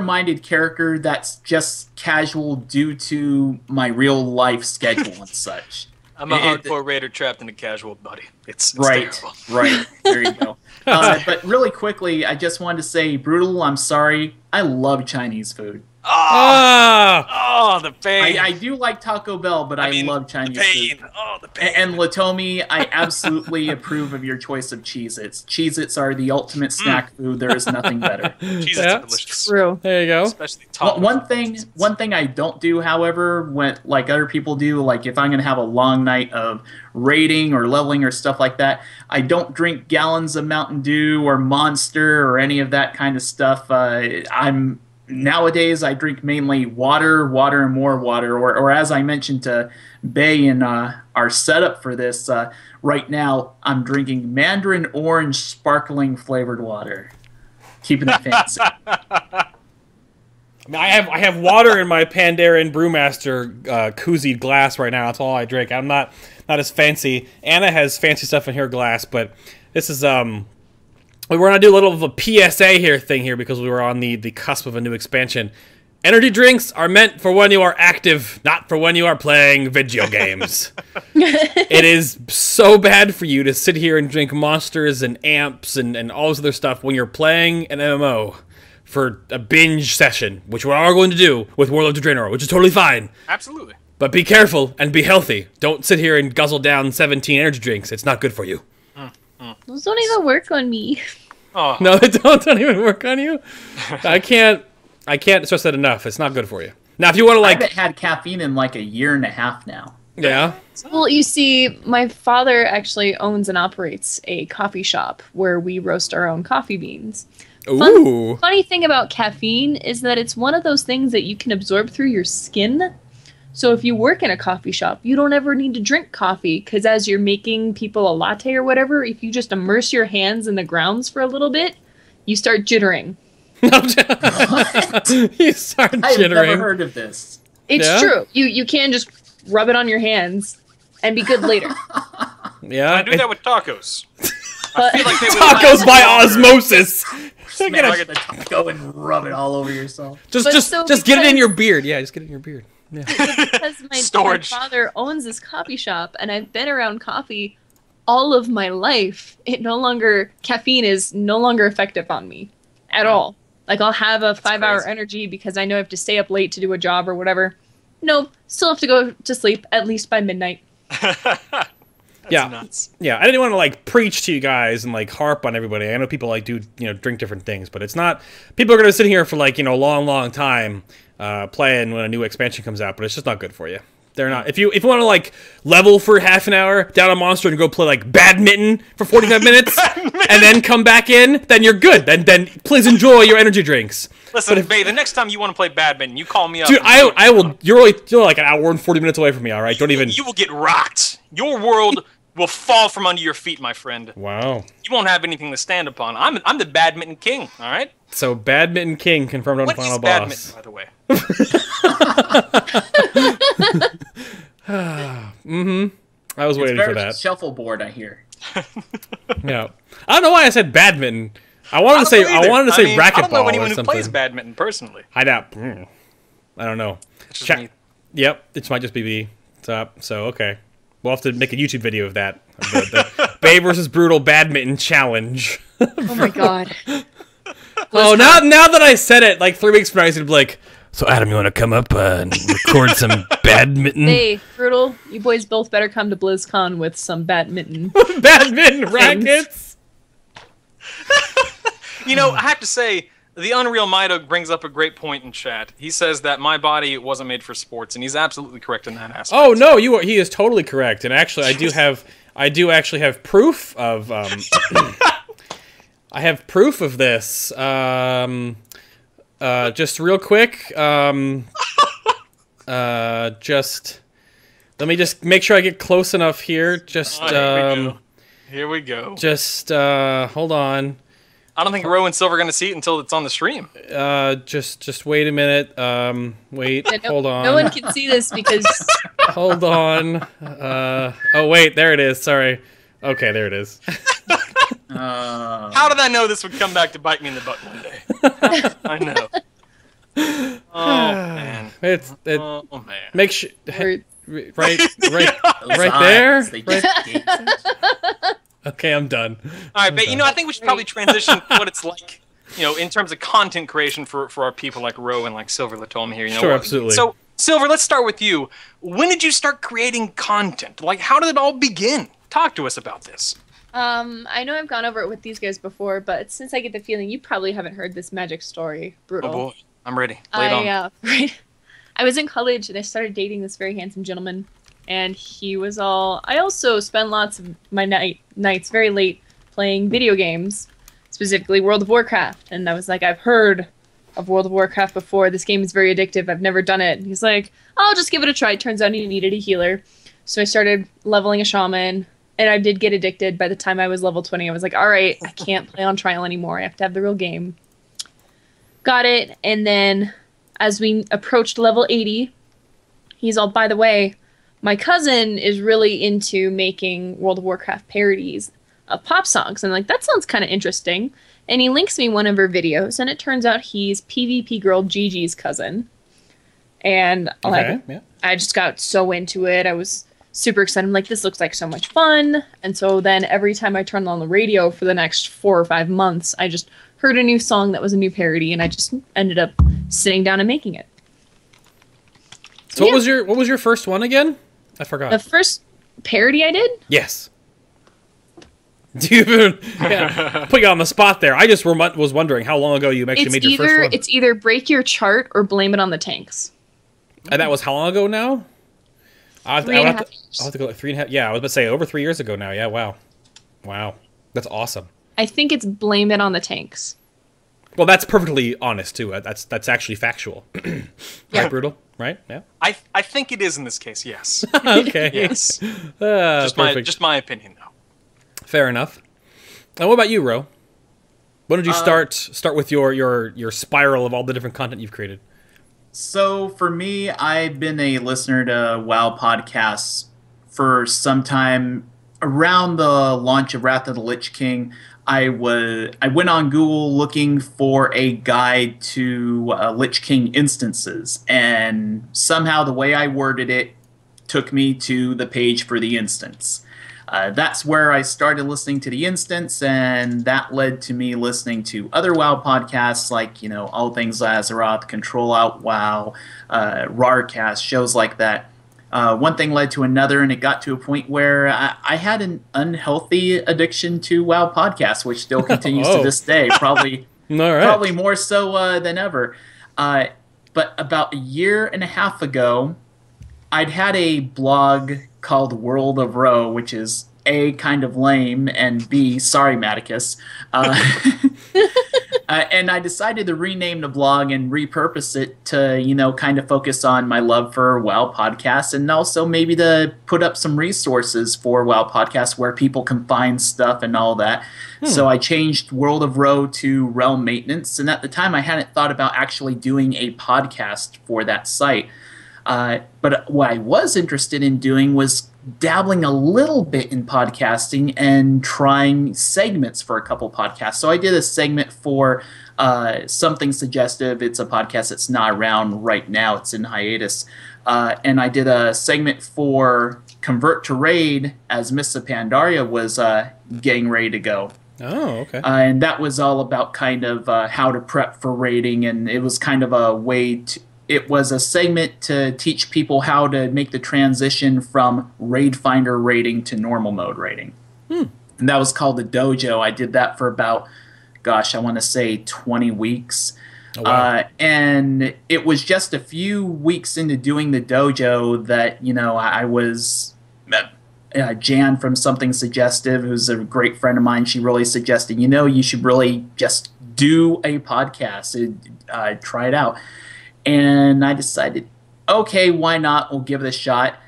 minded character that's just casual due to my real life schedule and such. I'm a hardcore raider trapped in a casual buddy. It's right, terrible. Right. There you go. But really quickly, I just wanted to say, Brutall, I'm sorry. I love Chinese food. The pain. I do like Taco Bell, but I love Chinese food. Oh, the pain. And Letomi, I absolutely approve of your choice of Cheez-Its. Cheez-Its are the ultimate snack food. There is nothing better. Cheez-Its are delicious. True. There you go. Especially taco. One thing I don't do, however, when like other people do, like if I'm going to have a long night of raiding or leveling or stuff like that, I don't drink gallons of Mountain Dew or Monster or any of that kind of stuff. Nowadays, I drink mainly water, and more water, or as I mentioned to Bay in our setup for this, right now I'm drinking Mandarin Orange sparkling flavored water. Keeping it fancy. I have water in my Pandaren Brewmaster koozie glass right now. That's all I drink. I'm not as fancy. Anna has fancy stuff in her glass, but this is we're going to do a little of a PSA thing here because we were on the cusp of a new expansion. Energy drinks are meant for when you are active, not for when you are playing video games. It is so bad for you to sit here and drink monsters and amps and all this other stuff when you're playing an MMO for a binge session, which we're all going to do with Warlords of Draenor, which is totally fine. Absolutely. But be careful and be healthy. Don't sit here and guzzle down 17 energy drinks. It's not good for you. Those don't even work on me. Oh. No, they don't even work on you. I can't stress that enough. It's not good for you. Now, if you want to I haven't had caffeine in like a year and a half now. Yeah. Well, you see, my father actually owns and operates a coffee shop where we roast our own coffee beans. Ooh. Funny thing about caffeine is that it's one of those things that you can absorb through your skin. So if you work in a coffee shop, you don't ever need to drink coffee because as you're making people a latte or whatever, if you just immerse your hands in the grounds for a little bit, you start jittering. You start jittering. I've never heard of this. It's true. You can just rub it on your hands and be good later. Yeah. I do that with tacos. I feel like they would tacos by osmosis. Smash the taco and rub it all over yourself. Just get it in your beard. Yeah, just get it in your beard. Yeah. Because my father owns this coffee shop, and I've been around coffee all of my life. Caffeine is no longer effective on me at all. Like, I'll have a 5-hour energy because I know I have to stay up late to do a job or whatever. No, still have to go to sleep at least by midnight. Nuts. Yeah, I didn't want to like preach to you guys and like harp on everybody. I know people like do drink different things, but it's not. People are gonna sit here for like a long time playing when a new expansion comes out, but it's just not good for you. They're not. If you want to like level for half an hour, down a monster and go play like badminton for 45 minutes, and then come back in, then you're good. Then please enjoy your energy drinks. Listen, Bay, the next time you want to play badminton, you call me up. Dude, I will. You're like an hour and 40 minutes away from me. All right, don't even. You will get rocked. Your world will fall from under your feet, my friend. Wow. You won't have anything to stand upon. I'm the badminton king. All right. So badminton king confirmed on what Final is Boss. Badminton, by the way? I was waiting for that. Shuffleboard, I hear. Yeah. I don't know why I said badminton. I wanted to say racquetball I don't know or anyone who something. plays badminton personally. I doubt. I don't know. Yep, it might just be me. So okay. We'll have to make a YouTube video of that. The Bay versus Brutall badminton challenge. Oh my god. Oh, now that I said it, like 3 weeks from now, he's gonna be like, so Adam, you want to come up and record some badminton? Hey, Brutall, you boys both better come to BlizzCon with some badminton. Badminton rackets? I have to say, the Unreal Mido brings up a great point in chat. He says that my body wasn't made for sports, and he's absolutely correct in that aspect. Oh no, he is totally correct. And actually, I do actually have proof of. I have proof of this. Just real quick. Just let me just make sure I get close enough here. Just here we go. Just hold on. I don't think Roe and Silver are gonna see it until it's on the stream. Just wait a minute. Wait, hold on. No one can see this because. Hold on. Oh wait, there it is. Sorry. Okay, there it is. How did I know this would come back to bite me in the butt one day? I know. Oh man. Oh man. Make sure. Right eyes, there. Okay, I'm done. All right, but I think we should probably transition to what it's like, in terms of content creation for our people like Ro and like Silver Letomi here. Sure, absolutely. So, Silver, let's start with you. When did you start creating content? Like, how did it all begin? Talk to us about this. I know I've gone over it with these guys before, but since I get the feeling you probably haven't heard this magic story, Brutall. Oh boy, I'm ready. Lay it on. I was in college and I started dating this very handsome gentleman, and he was all. I also spend lots of my nights very late playing video games, specifically World of Warcraft, and I was like, I've heard of World of Warcraft before. This game is very addictive. I've never done it. And he's like, I'll just give it a try. Turns out he needed a healer, so I started leveling a shaman. And I did get addicted. By the time I was level 20, I was like, all right, I can't play on trial anymore. I have to have the real game. Got it. And then as we approached level 80, he's all, by the way, my cousin is really into making World of Warcraft parodies of pop songs. And I'm like, that sounds kind of interesting. And he links me one of her videos. And it turns out he's PvP girl Gigi's cousin. And I just got so into it. I was super excited. I'm like, this looks like so much fun. And so then every time I turned on the radio for the next 4 or 5 months, I just heard a new song that was a new parody, and I just ended up sitting down and making it. So what was your first one again? I forgot. The first parody I did? Yes. Do you even put you on the spot there? I just was wondering how long ago you actually made your first one. It's either break your chart or blame it on the tanks. And that was how long ago now? I'll have to go like 3.5. Yeah, I was about to say over 3 years ago now. Yeah, wow. That's awesome. I think it's blame it on the tanks. Well, that's perfectly honest too. That's actually factual. Yeah. Right, Brutall? Right? Yeah. I think it is in this case. Yes. Okay. Yes. Just my opinion though. Fair enough. And what about you, Ro? When did you start with your spiral of all the different content you've created? So for me, I've been a listener to WoW podcasts for some time. Around the launch of Wrath of the Lich King, I went on Google looking for a guide to Lich King instances, and somehow the way I worded it took me to the page for the instance. That's where I started listening to the instance, and that led to me listening to other WoW podcasts like, All Things Azeroth, Control Out WoW, Rarcast, shows like that. One thing led to another, and it got to a point where I had an unhealthy addiction to WoW podcasts, which still continues to this day, probably more so than ever. But about a year and a half ago, I'd had a blog called World of Rho, which is A, kind of lame, and B, sorry, Maticus. And I decided to rename the blog and repurpose it to, kind of focus on my love for WoW podcasts, and also maybe to put up some resources for WoW podcasts where people can find stuff and all that. So I changed World of Rho to Realm Maintenance, and at the time I hadn't thought about actually doing a podcast for that site. But what I was interested in doing was dabbling a little bit in podcasting and trying segments for a couple podcasts. So I did a segment for Something Suggestive. It's a podcast that's not around right now. It's in hiatus. And I did a segment for Convert to Raid as Mists of Pandaria was getting ready to go. Oh, okay. And that was all about kind of how to prep for raiding, and it was kind of a way to... It was a segment to teach people how to make the transition from Raid Finder raiding to normal mode raiding. And that was called the Dojo. I did that for about, I want to say 20 weeks. Oh, wow. And it was just a few weeks into doing the Dojo that, I was... Jan from Something Suggestive, who's a great friend of mine, she really suggested, you should really just do a podcast. Try it out. And I decided, okay, why not? We'll give it a shot.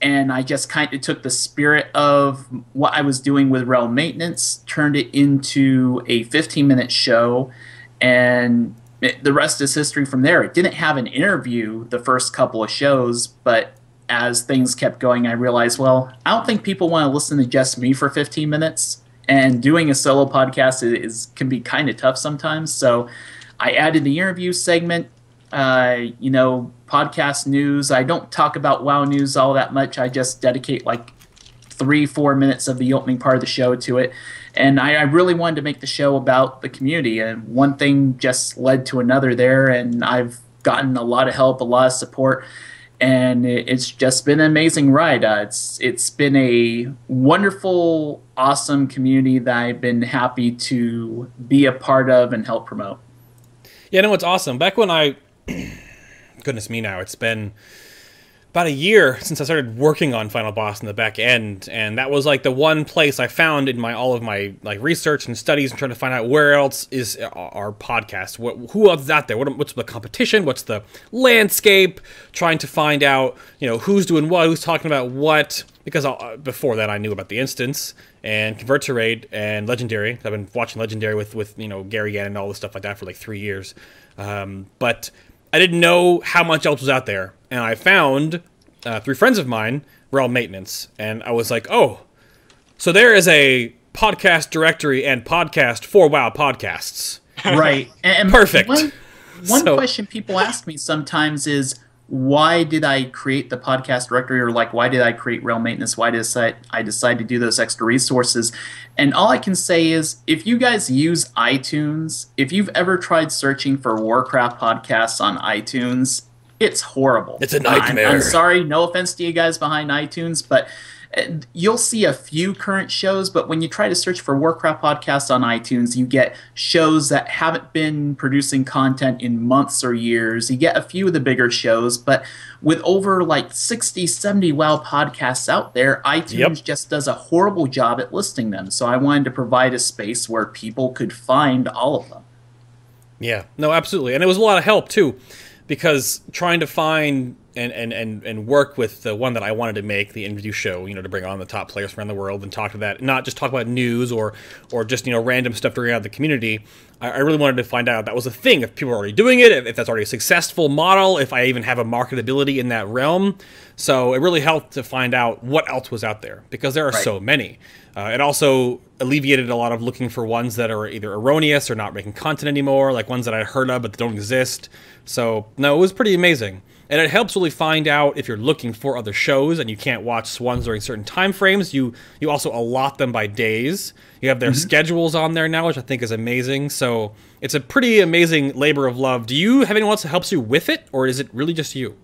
And I just kind of took the spirit of what I was doing with Realm Maintenance, turned it into a 15-minute show, and the rest is history from there. It didn't have an interview the first couple of shows, but as things kept going, I realized, I don't think people want to listen to just me for 15 minutes, and doing a solo podcast can be kind of tough sometimes. So I added the interview segment. Podcast news. I don't talk about WoW news all that much. I just dedicate like 3-4 minutes of the opening part of the show to it. And I really wanted to make the show about the community. And one thing just led to another there. And I've gotten a lot of help, a lot of support. And it's just been an amazing ride. It's been a wonderful, awesome community that I've been happy to be a part of and help promote. Yeah, no, it's awesome. Back when goodness me now, it's been about a year since I started working on Final Boss in the back end, and that was like the one place I found in all of my research and studies and trying to find out where else is our podcast, who else is out there, what's the competition, what's the landscape, trying to find out who's doing what, who's talking about what, because before that I knew about the Instance and Convert to Raid and Legendary. I've been watching Legendary with Gary Gann and all this stuff like that for like 3 years, but I didn't know how much else was out there, and I found 3 friends of mine, Realm Maintenance, and I was like, oh, so there is a podcast directory and podcast for WoW podcasts. Right. And perfect. One question people ask me sometimes is, why did I create the podcast directory, or why did I create Realm Maintenance? Why did I decide to do those extra resources? And all I can say is, if you guys use iTunes, if you've ever tried searching for Warcraft podcasts on iTunes, it's horrible. It's a nightmare. I'm sorry, no offense to you guys behind iTunes, but you'll see a few current shows, but when you try to search for Warcraft podcasts on iTunes, you get shows that haven't been producing content in months or years. You get a few of the bigger shows, but with over 60, 70 WoW podcasts out there, iTunes just does a horrible job at listing them. So I wanted to provide a space where people could find all of them. Yeah, no, absolutely. And it was a lot of help, too, because trying to find and work with the one that I wanted to make, the interview show, to bring on the top players from around the world and talk to that, not just talk about news or just, random stuff around the community. I really wanted to find out if that was a thing, if people are already doing it, if that's already a successful model, if I even have a marketability in that realm. So it really helped to find out what else was out there, because there are so many. It also alleviated a lot of looking for ones that are either erroneous or not making content anymore, like ones that I'd heard of but that don't exist. So, no, it was pretty amazing. And it helps really find out if you're looking for other shows and you can't watch ones during certain time frames. You also allot them by days. You have their schedules on there now, which I think is amazing. So it's a pretty amazing labor of love. Do you have anyone else that helps you with it, or is it really just you?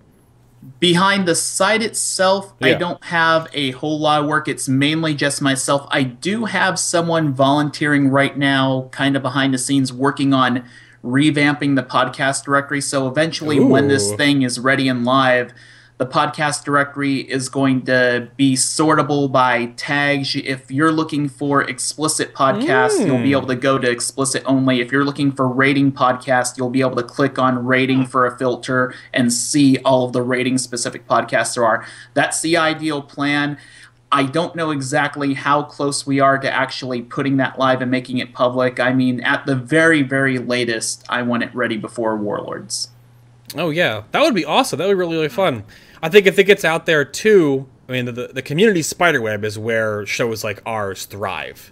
Behind the site itself, I don't have a whole lot of work. It's mainly just myself. I do have someone volunteering right now, kind of behind the scenes, working on revamping the podcast directory. So eventually, when this thing is ready and live, the podcast directory is going to be sortable by tags. If you're looking for explicit podcasts, you'll be able to go to explicit only. If you're looking for rating podcasts, you'll be able to click on rating for a filter and see all of the rating specific podcasts there are. That's the ideal plan. I don't know exactly how close we are to actually putting that live and making it public. I mean, at the very, very latest, I want it ready before Warlords. Oh, yeah. That would be awesome. That would be really, really fun. I think if it gets out there, too, I mean, the community spiderweb is where shows like ours thrive.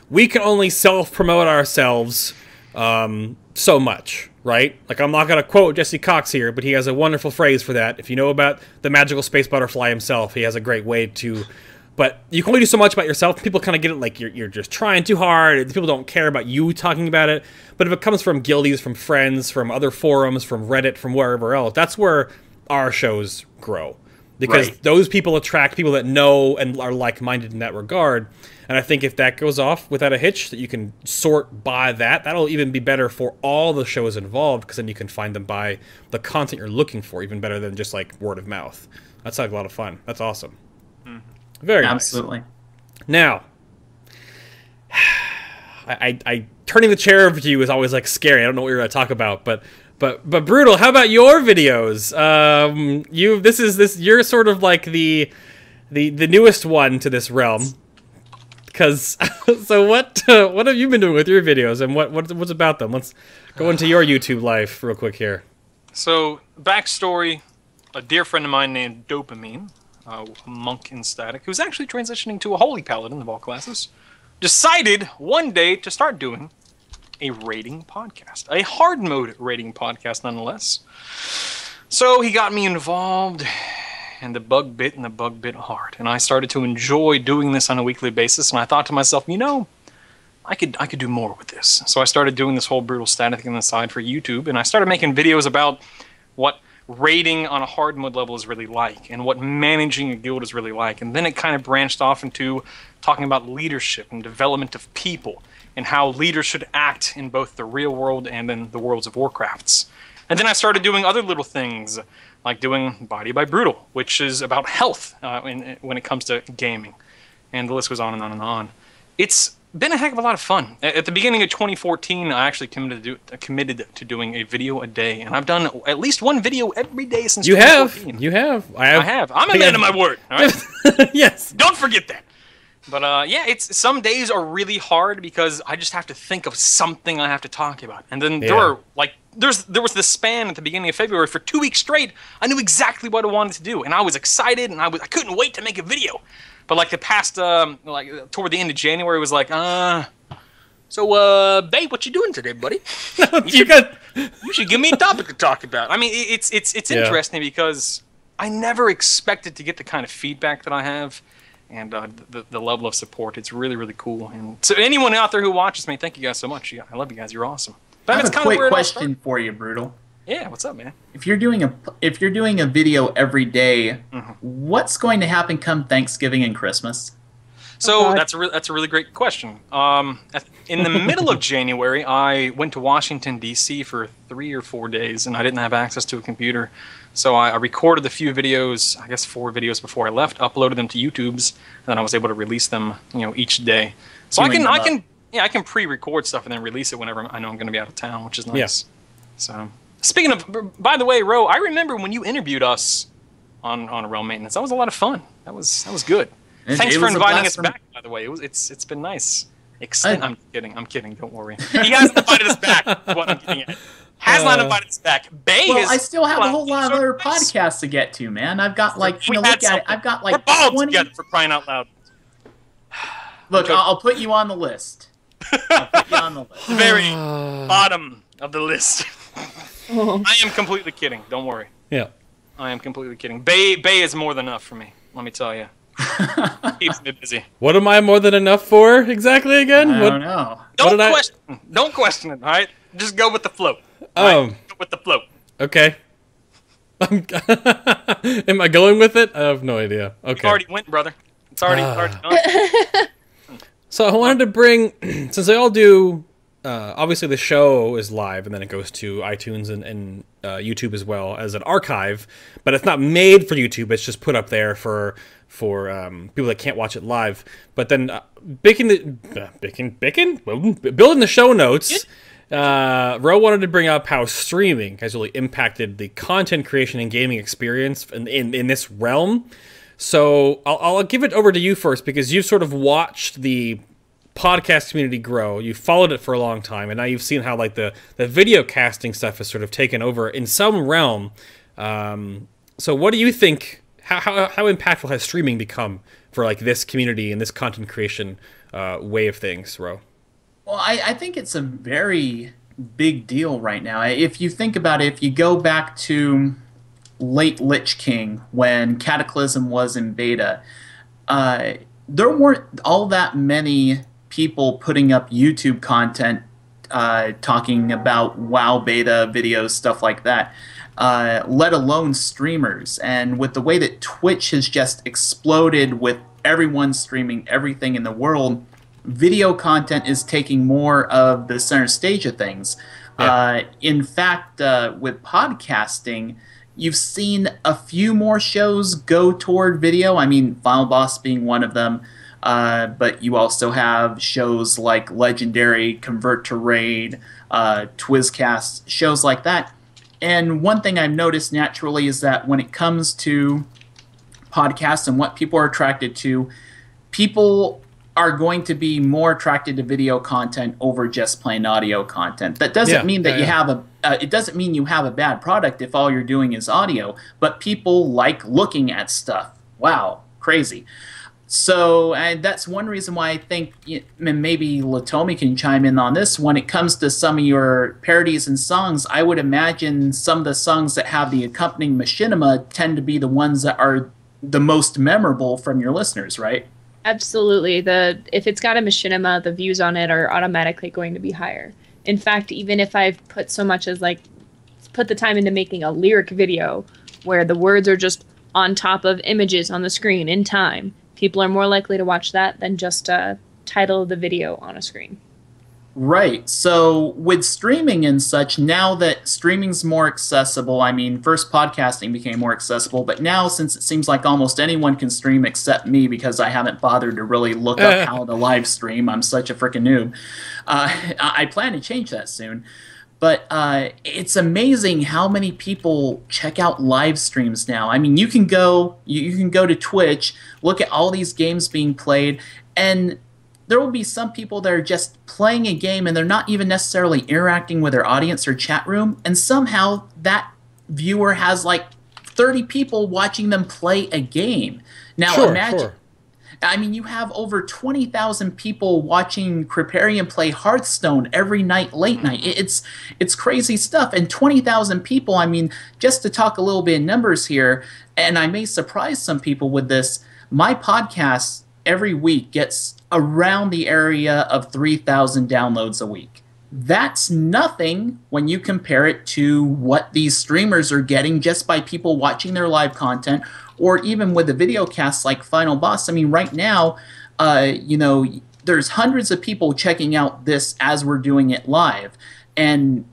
We can only self-promote ourselves so much, right? Like, I'm not going to quote Jesse Cox here, but he has a wonderful phrase for that. If you know about the magical space butterfly himself, he has a great way to... But you can only do so much about yourself. People kind of get it like you're just trying too hard. People don't care about you talking about it. But if it comes from guildies, from friends, from other forums, from Reddit, from wherever else, that's where our shows grow. Because those people attract people that know and are like-minded in that regard. And I think if that goes off without a hitch, that you can sort by that, that'll even be better for all the shows involved, because then you can find them by the content you're looking for, even better than just like word of mouth. That's like a lot of fun. That's awesome. Very Absolutely. Nice. Now, I turning the chair over to you is always like scary. I don't know what you're going to talk about, but Brutall, how about your videos? You're sort of like the newest one to this realm. Because so what have you been doing with your videos, and what's about them? Let's go into your YouTube life real quick here. So, backstory: a dear friend of mine named Dopamine, a monk in Static, who's actually transitioning to a holy paladin of all classes, decided one day to start doing a rating podcast, a hard mode rating podcast, nonetheless. So he got me involved. And the bug bit hard. And I started to enjoy doing this on a weekly basis, and I thought to myself, I could do more with this. So I started doing this whole Brutal Static thing on the side for YouTube, and I started making videos about what raiding on a hard mode level is really like, and what managing a guild is really like. And then it kind of branched off into talking about leadership and development of people, and how leaders should act in both the real world and in the worlds of Warcrafts. And then I started doing other little things, like doing Body by Brutall, which is about health when it comes to gaming. And the list goes on and on and on. It's been a heck of a lot of fun. At the beginning of 2014, I actually committed to doing a video a day. And I've done at least one video every day since 2014. You have. I have. I'm a man of my word. All right? Yes. Don't forget that. But yeah, some days are really hard because I just have to think of something I have to talk about. And then there was this span at the beginning of February for 2 weeks straight. I knew exactly what I wanted to do, and I was excited, and I couldn't wait to make a video. But like the past, toward the end of January, was like, so babe, what you doing today, buddy? You should give me a topic to talk about. I mean, it's interesting because I never expected to get the kind of feedback that I have. And the level of support, it's really, really cool. And so anyone out there who watches me, thank you guys so much. Yeah, I love you guys. You're awesome. But I have a quick question for you, Brutall. Yeah, what's up, man? If you're doing a video every day, what's going to happen come Thanksgiving and Christmas? So that's a really great question. In the middle of January, I went to Washington D.C. for 3 or 4 days, and I didn't have access to a computer. So I recorded a few videos, I guess 4 videos before I left, uploaded them to YouTube's, and then I was able to release them, each day. So I can pre-record stuff and then release it whenever I know I'm going to be out of town, which is nice. Yeah. So Speaking of, by the way, Ro, I remember when you interviewed us on Realm Maintenance. That was a lot of fun. That was good. Thanks for inviting us back. By the way, it's been nice. I'm kidding. Don't worry. He hasn't invited us back. Is what I'm getting at. Has not invited us back. I still have a whole lot of other podcasts to get to, man. I've got look at it. I've got like we're 20 together, for crying out loud. Look, I'll put you on the list. I'll put you on the list. Very bottom of the list. I am completely kidding. Don't worry. Yeah. I am completely kidding. Bay is more than enough for me. Let me tell you. Keeps me busy. What am I more than enough for exactly again? I don't know. Don't question it. All right, just go with the flow. Right? Go with the flow. Okay. Am I going with it? I have no idea. Okay. You already went, brother. It's already done. So I wanted to bring, since they all do, obviously the show is live and then it goes to iTunes and YouTube as well as an archive, but it's not made for YouTube. It's just put up there for people that can't watch it live. But then building the show notes, Ro wanted to bring up how streaming has really impacted the content creation and gaming experience in this realm. So I'll give it over to you first, because you've sort of watched the podcast community grow. You've followed it for a long time, and now you've seen how like the video casting stuff has sort of taken over in some realm. So what do you think? How impactful has streaming become for like this community and this content creation way of things, Ro? Well, I think it's a very big deal right now. If you think about it, if you go back to late Lich King, when Cataclysm was in beta, there weren't all that many people putting up YouTube content talking about WoW beta videos, stuff like that, let alone streamers. And with the way that Twitch has just exploded with everyone streaming everything in the world, video content is taking more of the center stage of things. Yeah. In fact, with podcasting, you've seen a few more shows go toward video. I mean, Final Boss being one of them. But you also have shows like Legendary, Convert to Raid, Twizcast, shows like that. And one thing I've noticed naturally is that when it comes to podcasts and what people are attracted to, people are going to be more attracted to video content over just plain audio content. That doesn't mean that you have it doesn't mean you have a bad product if all you're doing is audio, but people like looking at stuff. Wow, crazy. So that's one reason why I think, and maybe Letomi can chime in on this, when it comes to some of your parodies and songs, I would imagine some of the songs that have the accompanying machinima tend to be the ones that are the most memorable from your listeners, right? Absolutely. If it's got a machinima, the views on it are automatically going to be higher. In fact, even if I've put so much as put the time into making a lyric video where the words are just on top of images on the screen in time, people are more likely to watch that than just title of the video on a screen. Right. So with streaming and such, now that streaming's more accessible, I mean, first podcasting became more accessible, but now since it seems like almost anyone can stream except me, because I haven't bothered to really look up how to live stream, I'm such a freaking noob, I plan to change that soon. But it's amazing how many people check out live streams now. I mean, you can go to Twitch, look at all these games being played, and there will be some people that are just playing a game and they're not even necessarily interacting with their audience or chat room, and somehow that viewer has like 30 people watching them play a game. Now imagine. I mean, you have over 20,000 people watching Kriparian play Hearthstone every night, late night. It's crazy stuff. And 20,000 people, I mean, just to talk a little bit in numbers here, and I may surprise some people with this, my podcast every week gets around the area of 3,000 downloads a week. That's nothing when you compare it to what these streamers are getting just by people watching their live content, or even with the video casts like Final Boss. I mean, right now, there's hundreds of people checking out this as we're doing it live. And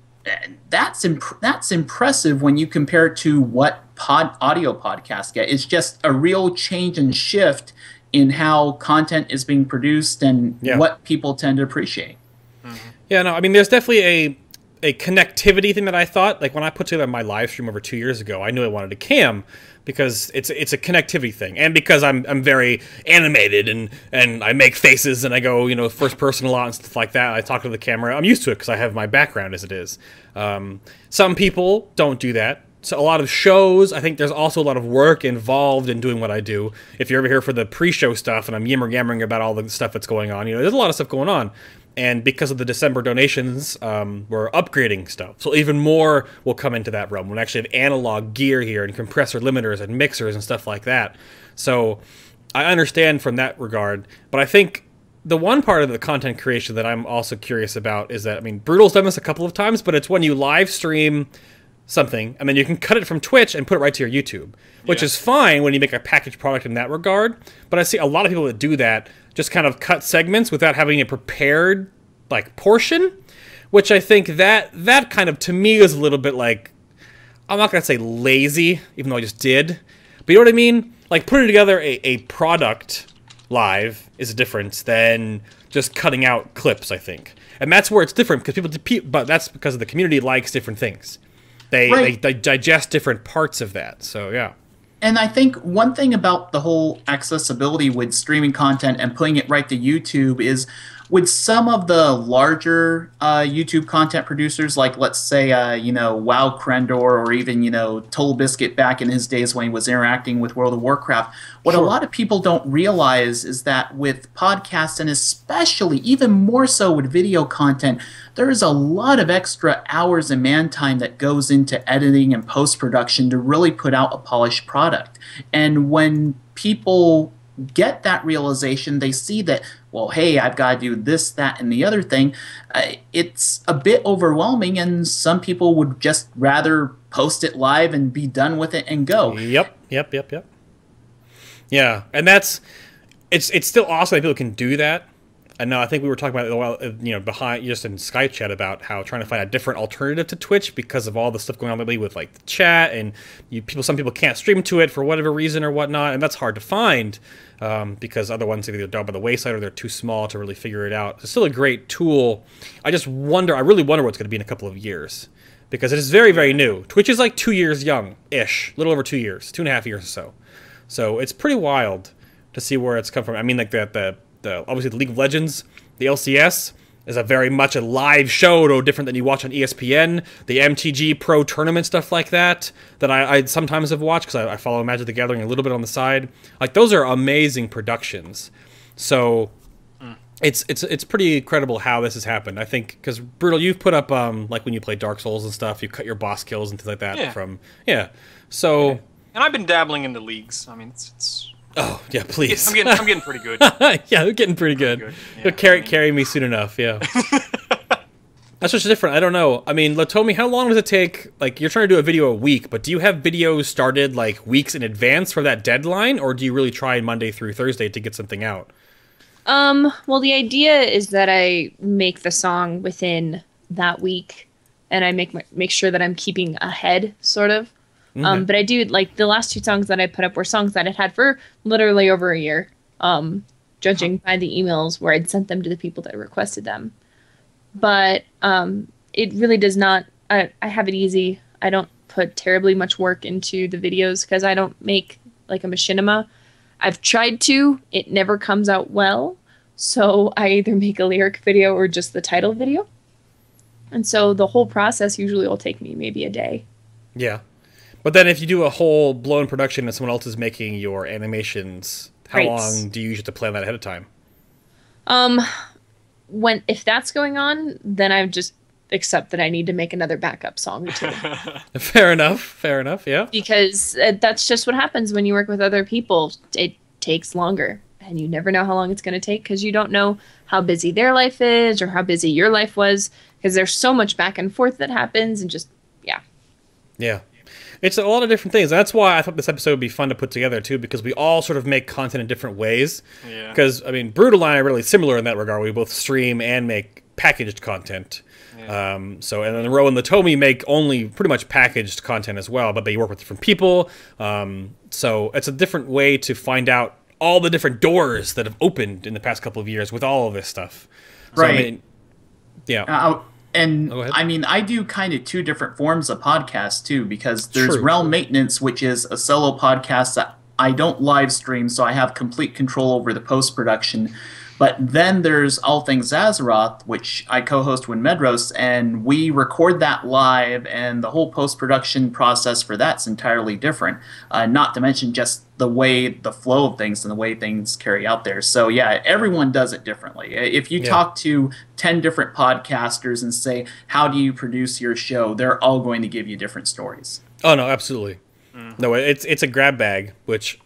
that's impressive when you compare it to what audio podcasts get. It's just a real change and shift in how content is being produced and what people tend to appreciate. Yeah, no, I mean, there's definitely a connectivity thing that I thought, like when I put together my live stream over 2 years ago, I knew I wanted a cam because it's a connectivity thing, and because I'm very animated and I make faces and I go, you know, first person a lot and stuff like that. I talk to the camera. I'm used to it because I have my background as it is. Some people don't do that. So a lot of shows, I think there's also a lot of work involved in doing what I do. If you're ever here for the pre-show stuff and I'm yammering about all the stuff that's going on, you know, there's a lot of stuff going on. And because of the December donations, we're upgrading stuff. So even more will come into that realm. We'll actually have analog gear here and compressor limiters and mixers and stuff like that. So I understand from that regard. But I think the one part of the content creation that I'm also curious about is that, I mean, Brutall's done this a couple of times, but it's when you live stream something, and then you can cut it from Twitch and put it right to your YouTube, which is fine when you make a packaged product in that regard. But I see a lot of people that do that just kind of cut segments without having a prepared like portion, which I think that kind of to me is a little bit like, I'm not gonna say lazy, even though I just did, but you know what I mean? Like putting together a product live is a difference than just cutting out clips, I think, and that's where it's different because but that's because the community likes different things. They digest different parts of that, so yeah. And I think one thing about the whole accessibility with streaming content and putting it right to YouTube is with some of the larger YouTube content producers, like let's say, you know, WoW Krendor, or even, you know, Total Biscuit back in his days when he was interacting with World of Warcraft, what a lot of people don't realize is that with podcasts, and especially even more so with video content, there is a lot of extra hours and man time that goes into editing and post-production to really put out a polished product. And when people get that realization, they see that, well, hey, I've got to do this, that, and the other thing. It's a bit overwhelming, and some people would just rather post it live and be done with it and go. Yep. Yeah, and it's still awesome that people can do that. And no, I think we were talking about it a while, you know, behind just in Skype chat about how trying to find a different alternative to Twitch because of all the stuff going on lately with like the chat and some people can't stream to it for whatever reason or whatnot, and that's hard to find because other ones either down by the wayside or they're too small to really figure it out. It's still a great tool. I really wonder what's going to be in a couple of years because it is very, very new. Twitch is like 2 years young-ish, a little over 2 years, 2.5 years or so. So it's pretty wild to see where it's come from. I mean, like obviously the League of Legends, the LCS, is a very much a live show, no different than you watch on ESPN. The MTG Pro Tournament, stuff like that I sometimes have watched because I follow Magic the Gathering a little bit on the side. Like, those are amazing productions. So it's pretty incredible how this has happened. I think, because, Brutall, you've put up, like when you play Dark Souls and stuff, you cut your boss kills and things like that So... And I've been dabbling in the leagues. I mean, it's oh, yeah, please. I'm getting pretty good. Yeah, they're getting pretty good. Yeah, carry me soon enough, yeah. That's just different. I don't know. I mean, Letomi, how long does it take? Like, you're trying to do a video a week, but do you have videos started, like, weeks in advance for that deadline, or do you really try Monday through Thursday to get something out? Well, the idea is that I make the song within that week, and I make sure that I'm keeping ahead, sort of. Okay. But I do, like, the last 2 songs that I put up were songs that I'd had for literally over a year, judging by the emails where I'd sent them to the people that requested them. But it really does not, I have it easy. I don't put terribly much work into the videos because I don't make, like, a machinima. I've tried to. It never comes out well. So I either make a lyric video or just the title video. And so the whole process usually will take me maybe a day. Yeah. But then if you do a whole blown production and someone else is making your animations, how long do you usually have to plan that ahead of time? If that's going on, then I just accept that I need to make another backup song or 2. Fair enough, yeah. Because that's just what happens when you work with other people. It takes longer, and you never know how long it's going to take because you don't know how busy their life is or how busy your life was, because there's so much back and forth that happens, and just, yeah. Yeah. It's a lot of different things. That's why I thought this episode would be fun to put together, too, because we all sort of make content in different ways. Yeah. Because, I mean, Brutall and I are really similar in that regard. We both stream and make packaged content. Yeah. And then Rho and Letomi make only pretty much packaged content as well, but they work with different people. So it's a different way to find out all the different doors that have opened in the past couple of years with all of this stuff. So, right. I mean, yeah. And Oh, I mean, I do kind of two different forms of podcasts too, because there's True. Realm Maintenance, which is a solo podcast that I don't live stream, so I have complete control over the post-production. But then there's All Things Azeroth, which I co-host with Medros, and we record that live, and the whole post-production process for that's entirely different. Not to mention just the flow of things and the way things carry out there. So yeah, everyone does it differently. If you talk to 10 different podcasters and say, how do you produce your show, they're all going to give you different stories. Oh, no, absolutely. No, it's a grab bag, which...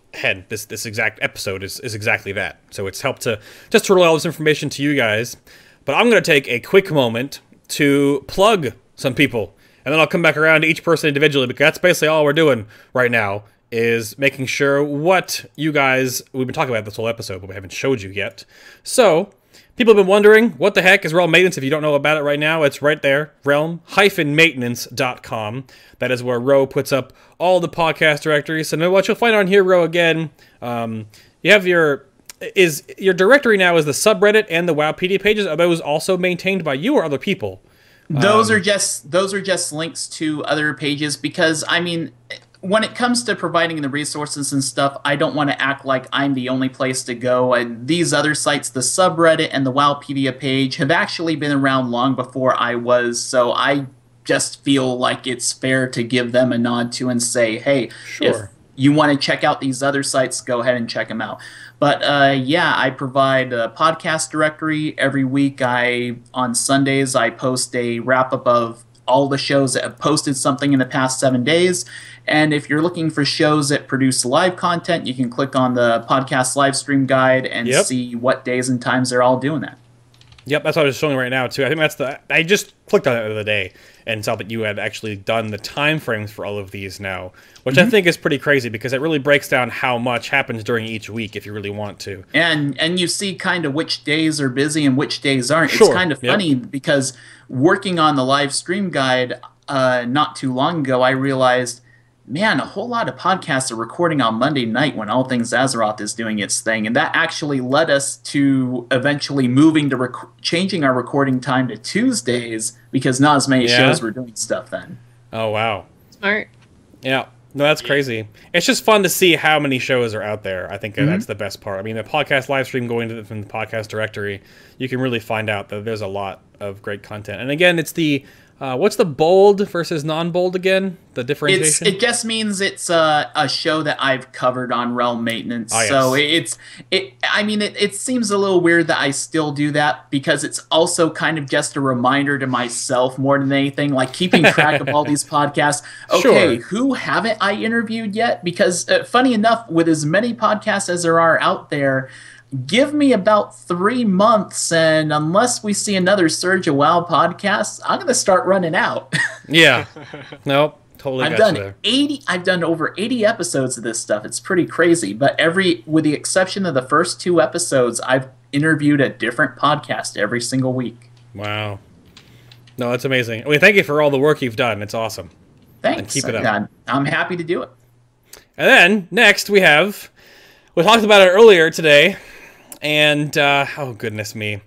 this exact episode is exactly that. So it's helped to just relay all this information to you guys. But I'm going to take a quick moment to plug some people. And then I'll come back around to each person individually, because that's basically all we're doing right now, is making sure what you guys... We've been talking about this whole episode, but we haven't showed you yet. So... People have been wondering, what the heck is Realm Maintenance? If you don't know about it right now, it's right there, realm-maintenance.com. That is where Rho puts up all the podcast directories. So what you'll find on here, Rho, again, you have your directory now is the subreddit and the WoW PD pages. Are those also maintained by you or other people? Those are just links to other pages, because, I mean... When it comes to providing the resources and stuff, I don't want to act like I'm the only place to go. These other sites, the subreddit and the Wowpedia page, have actually been around long before I was, so I just feel like it's fair to give them a nod to and say, hey, if you want to check out these other sites, go ahead and check them out. But yeah, I provide a podcast directory every week. On Sundays, I post a wrap-up of all the shows that have posted something in the past 7 days. And if you're looking for shows that produce live content, you can click on the podcast live stream guide and see what days and times they're all doing that. Yep, that's what I was showing right now, too. I think I just clicked on it the other day and saw that you had actually done the time frames for all of these now, which I think is pretty crazy, because it really breaks down how much happens during each week if you really want to. And you see kind of which days are busy and which days aren't. It's kind of funny, because working on the live stream guide not too long ago, I realized, man, a whole lot of podcasts are recording on Monday night when All Things Azeroth is doing its thing. And that actually led us to eventually moving to changing our recording time to Tuesdays, because not as many shows were doing stuff then. Oh, wow. Smart. Yeah. No, that's crazy. It's just fun to see how many shows are out there. I think that's the best part. I mean, the podcast live stream going from the podcast directory, you can really find out that there's a lot of great content. And again, it's the... what's the bold versus non-bold again? The differentiation? It just means it's a show that I've covered on Realm Maintenance. Oh, yes. So it seems a little weird that I still do that, because it's also kind of just a reminder to myself more than anything, like keeping track of all these podcasts. Okay, who haven't I interviewed yet? Because funny enough, with as many podcasts as there are out there, give me about 3 months, and unless we see another surge of WoW podcasts, I'm going to start running out. Yeah. Nope. Totally. I've done over 80 episodes of this stuff. It's pretty crazy. But with the exception of the first 2 episodes, I've interviewed a different podcast every single week. Wow. No, that's amazing. I mean, thank you for all the work you've done. It's awesome. Thanks. And keep it up. I'm happy to do it. And then next we talked about it earlier today. And, oh goodness me.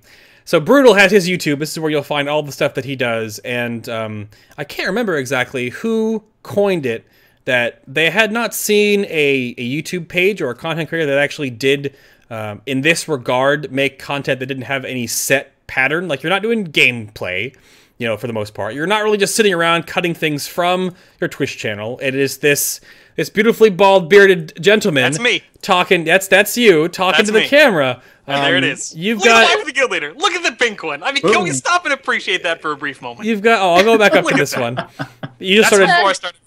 So Brutall has his YouTube. This is where you'll find all the stuff that he does. And I can't remember exactly who coined it, that they had not seen a YouTube page or a content creator that actually did, in this regard, make content that didn't have any set pattern. Like, you're not doing gameplay, for the most part. You're not really just sitting around cutting things from your Twitch channel. It is this beautifully bald, bearded gentleman. That's me. Talking. That's you talking to the camera. And there it is. You've Look got at Life of the Guild Leader. Look at the pink one. I mean, can we stop and appreciate that for a brief moment? You've got. Oh, I'll go back up to this one. You just started. Before I started.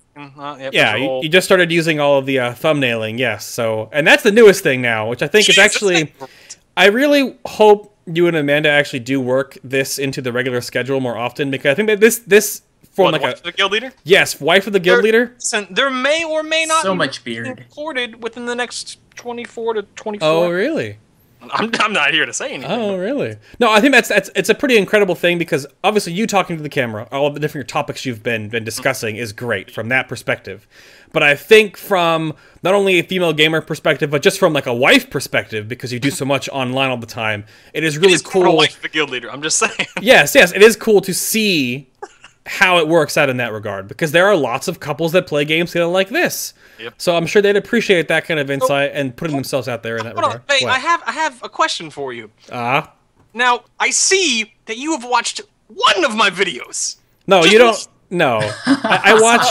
You just started using all of the thumbnailing. Yes. So, and that's the newest thing now, which I think is actually. I really hope you and Amanda actually do work this into the regular schedule more often, because I think that this. Wife of the Guild Leader? Yes, Wife of the Guild Leader. There may or may not so much beard recorded within the next 24 to 24. Oh, really? I'm not here to say anything. Oh, really? No, I think it's a pretty incredible thing because obviously you talking to the camera, all of the different topics you've been discussing is great from that perspective. But I think from not only a female gamer perspective, but just from like a wife perspective, because you do so much online all the time, it is really cool. For a wife, the guild leader. I'm just saying. Yes, it is cool to see how it works out in that regard, because there are lots of couples that play games together like this. Yep. So I'm sure they'd appreciate that kind of insight and putting themselves out there in that regard. Hey, I have a question for you. Now, I see that you have watched one of my videos. No, you don't. No. I watch...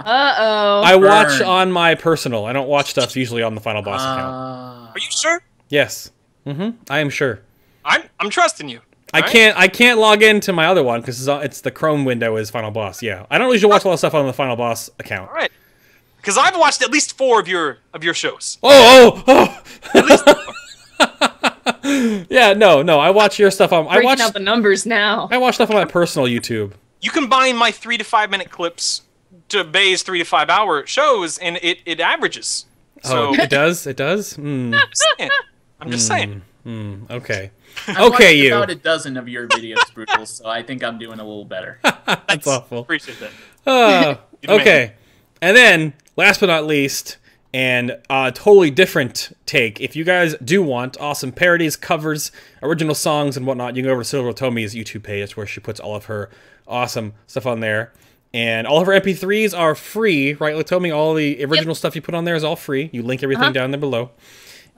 I watch on my personal. I don't watch stuff usually on the Final Boss account. Are you sure? Yes. I am sure. I'm trusting you. I can't log into my other one because it's the Chrome window is Final Boss. Yeah, I don't usually watch a lot of stuff on the Final Boss account. All right, because I've watched at least 4 of your shows. Oh! At least 4. Yeah, no. I watch your stuff on. Breaking out the numbers now. I watch stuff on my personal YouTube. You combine my 3 to 5 minute clips to Bay's 3 to 5 hour shows, and it averages. So it does. It does. I'm just saying. Okay. I've watched about a dozen of your videos, Brutall, so I think I'm doing a little better. That's awful. Appreciate that. Okay. And then, last but not least, and a totally different take. If you guys do want awesome parodies, covers, original songs, and whatnot, you can go over to Letomi's YouTube page. That's where she puts all of her awesome stuff on there. And all of her MP3s are free, right, Letomi? All the original stuff you put on there is all free. You link everything down there below.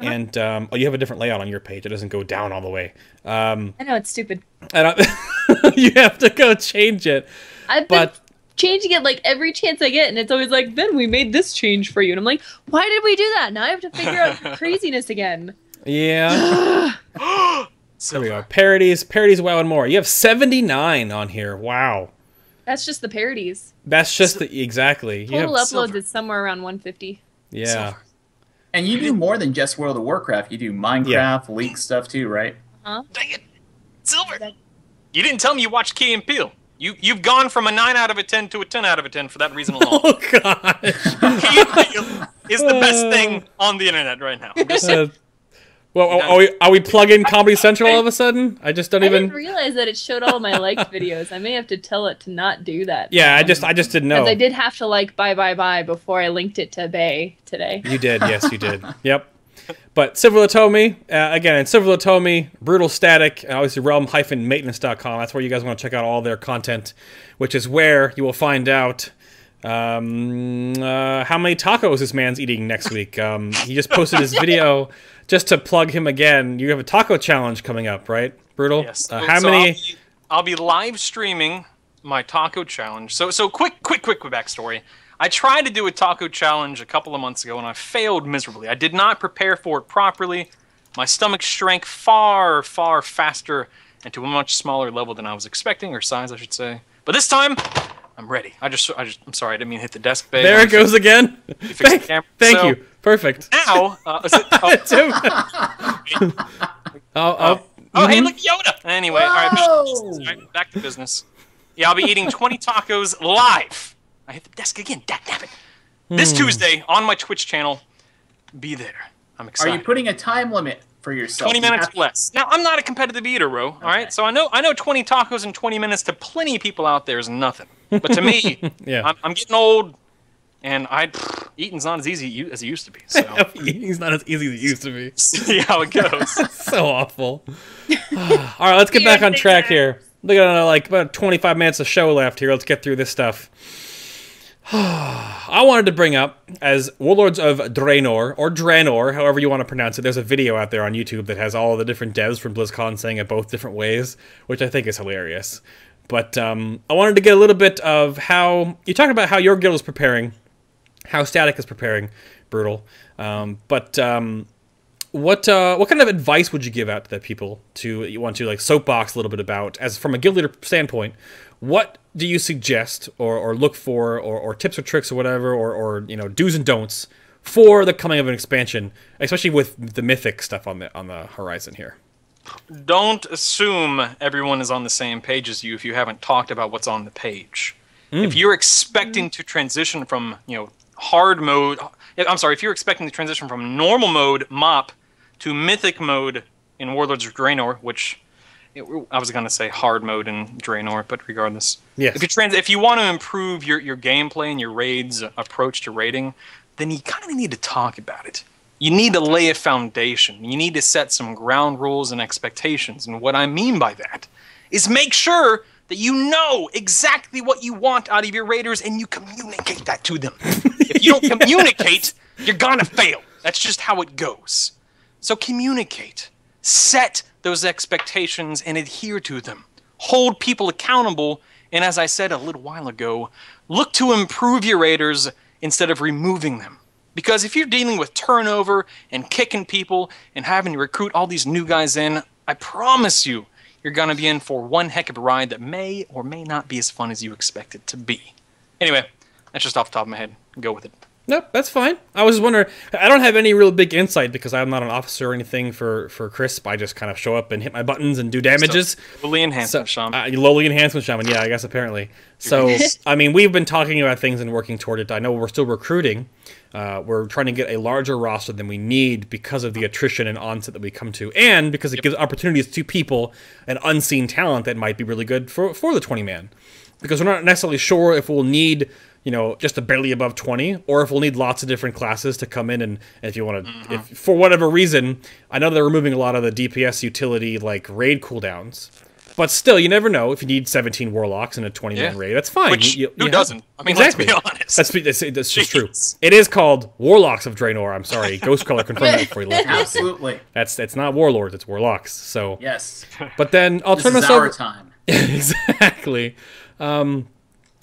And you have a different layout on your page. It doesn't go down all the way. I know, it's stupid. You have to go change it. I've been changing it like every chance I get, and it's always like, Ben, we made this change for you. And I'm like, why did we do that? Now I have to figure out your craziness again. Yeah. There we go. Parodies, WoW, and more. You have 79 on here. Wow. That's just the parodies. That's just exactly. Total uploads is somewhere around 150. Yeah. Silver. And you do more than just World of Warcraft. You do Minecraft, League stuff too, right? Dang it, Silver! You didn't tell me you watched Key and Peele. You've gone from a 9 out of a 10 to a 10 out of a 10 for that reason alone. Oh gosh. Key and Peele is the best thing on the internet right now. I'm just saying. Well, are we plugging Comedy Central all of a sudden? I just don't even... I didn't realize that it showed all my liked videos. I may have to tell it to not do that. Yeah, I just didn't know. Because I did have to like bye before I linked it to Bay today. You did, yes, you did. Yep. But Silver Letomi, again, Silver Letomi, Brutal Static, and obviously realm-maintenance.com. That's where you guys want to check out all their content, which is where you will find out how many tacos this man's eating next week. He just posted his video... Just to plug him again, you have a taco challenge coming up, right, Brutal? Yes. How many? I'll be live streaming my taco challenge. So quick backstory. I tried to do a taco challenge a couple of months ago, and I failed miserably. I did not prepare for it properly. My stomach shrank far faster and to a much smaller level than I was expecting, or size, I should say. But this time, I'm ready. I'm sorry, I didn't mean to hit the desk, babe. There it goes again. Thank you. Perfect. Now, hey, look, Yoda. Anyway, all right, back to business. Yeah, I'll be eating 20 tacos live. I hit the desk again. Damn it. This Tuesday on my Twitch channel. Be there. I'm excited. Are you putting a time limit for yourself? 20 minutes or less. Now, I'm not a competitive eater, Ro. All right, so I know 20 tacos in 20 minutes to plenty of people out there is nothing. But to me, yeah. I'm getting old. And eating's not as easy as it used to be. So. Eating's not as easy as it used to be. See how it goes. So awful. All right, let's get back on track here. Look at like about 25 minutes of show left here. Let's get through this stuff. I wanted to bring up, as Warlords of Draenor, or Draenor, however you want to pronounce it, there's a video out there on YouTube that has all the different devs from BlizzCon saying it both different ways, which I think is hilarious. But I wanted to get a little bit of how... You talked about how your guild is preparing, how Static is preparing, Brutal. What kind of advice would you give out to the people you want to like soapbox a little bit about, as from a guild leader standpoint? What do you suggest or look for, or tips or tricks or whatever, or do's and don'ts for the coming of an expansion, especially with the mythic stuff on the horizon here? Don't assume everyone is on the same page as you if you haven't talked about what's on the page. If you're expecting to transition from hard mode, if you're expecting to transition from normal mode MOP to Mythic mode in Warlords of Draenor, which I was going to say hard mode in Draenor, but regardless. Yes. If you want to improve your gameplay and your raids approach to raiding, then you kind of need to talk about it. You need to lay a foundation. You need to set some ground rules and expectations. And what I mean by that is make sure that you know exactly what you want out of your raiders and you communicate that to them. If you don't communicate, you're going to fail. That's just how it goes. So communicate. Set those expectations and adhere to them. Hold people accountable, and as I said a little while ago, look to improve your raiders instead of removing them. Because if you're dealing with turnover and kicking people and having to recruit all these new guys in, I promise you, you're going to be in for one heck of a ride that may or may not be as fun as you expect it to be. Anyway, that's just off the top of my head. Go with it. Nope, that's fine. I was wondering, I don't have any real big insight because I'm not an officer or anything for Crisp. I just kind of show up and hit my buttons and do damages. So, lowly enhancement shaman. Lowly enhancement shaman, yeah, I guess apparently. So, I mean, we've been talking about things and working toward it. I know we're still recruiting. We're trying to get a larger roster than we need because of the attrition and onset that we come to, and because it gives opportunities to people and unseen talent that might be really good for the 20-man. Because we're not necessarily sure if we'll need, you know, just a barely above 20, or if we'll need lots of different classes to come in, and if you want to, if for whatever reason, I know they're removing a lot of the DPS utility, like raid cooldowns, but still, you never know if you need 17 warlocks in a 20-man raid. That's fine. Which, who doesn't? I mean, exactly. Let's be honest. That's just true. It is called Warlocks of Draenor. I'm sorry, Ghostcrawler confirmed that for you. Absolutely. It's not Warlords, it's Warlocks. So yes. But then I'll turn this over. Time. Exactly.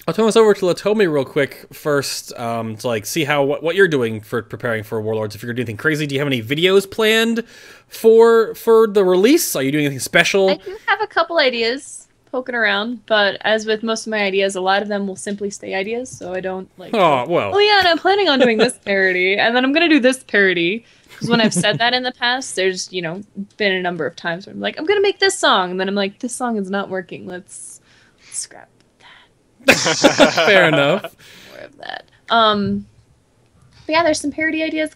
I'll turn this over to Letomi real quick first, to like see how what you're doing for preparing for Warlords. If you're doing anything crazy, do you have any videos planned for the release? Are you doing anything special? I do have a couple ideas poking around, but as with most of my ideas, a lot of them will simply stay ideas, so I don't like. Oh well. Oh yeah, and I'm planning on doing this parody, and then I'm gonna do this parody. Because when I've said that in the past, there's been a number of times where I'm like, I'm gonna make this song, and then I'm like, this song is not working. Let's scrap. Fair enough. More of that. But yeah, there's some parody ideas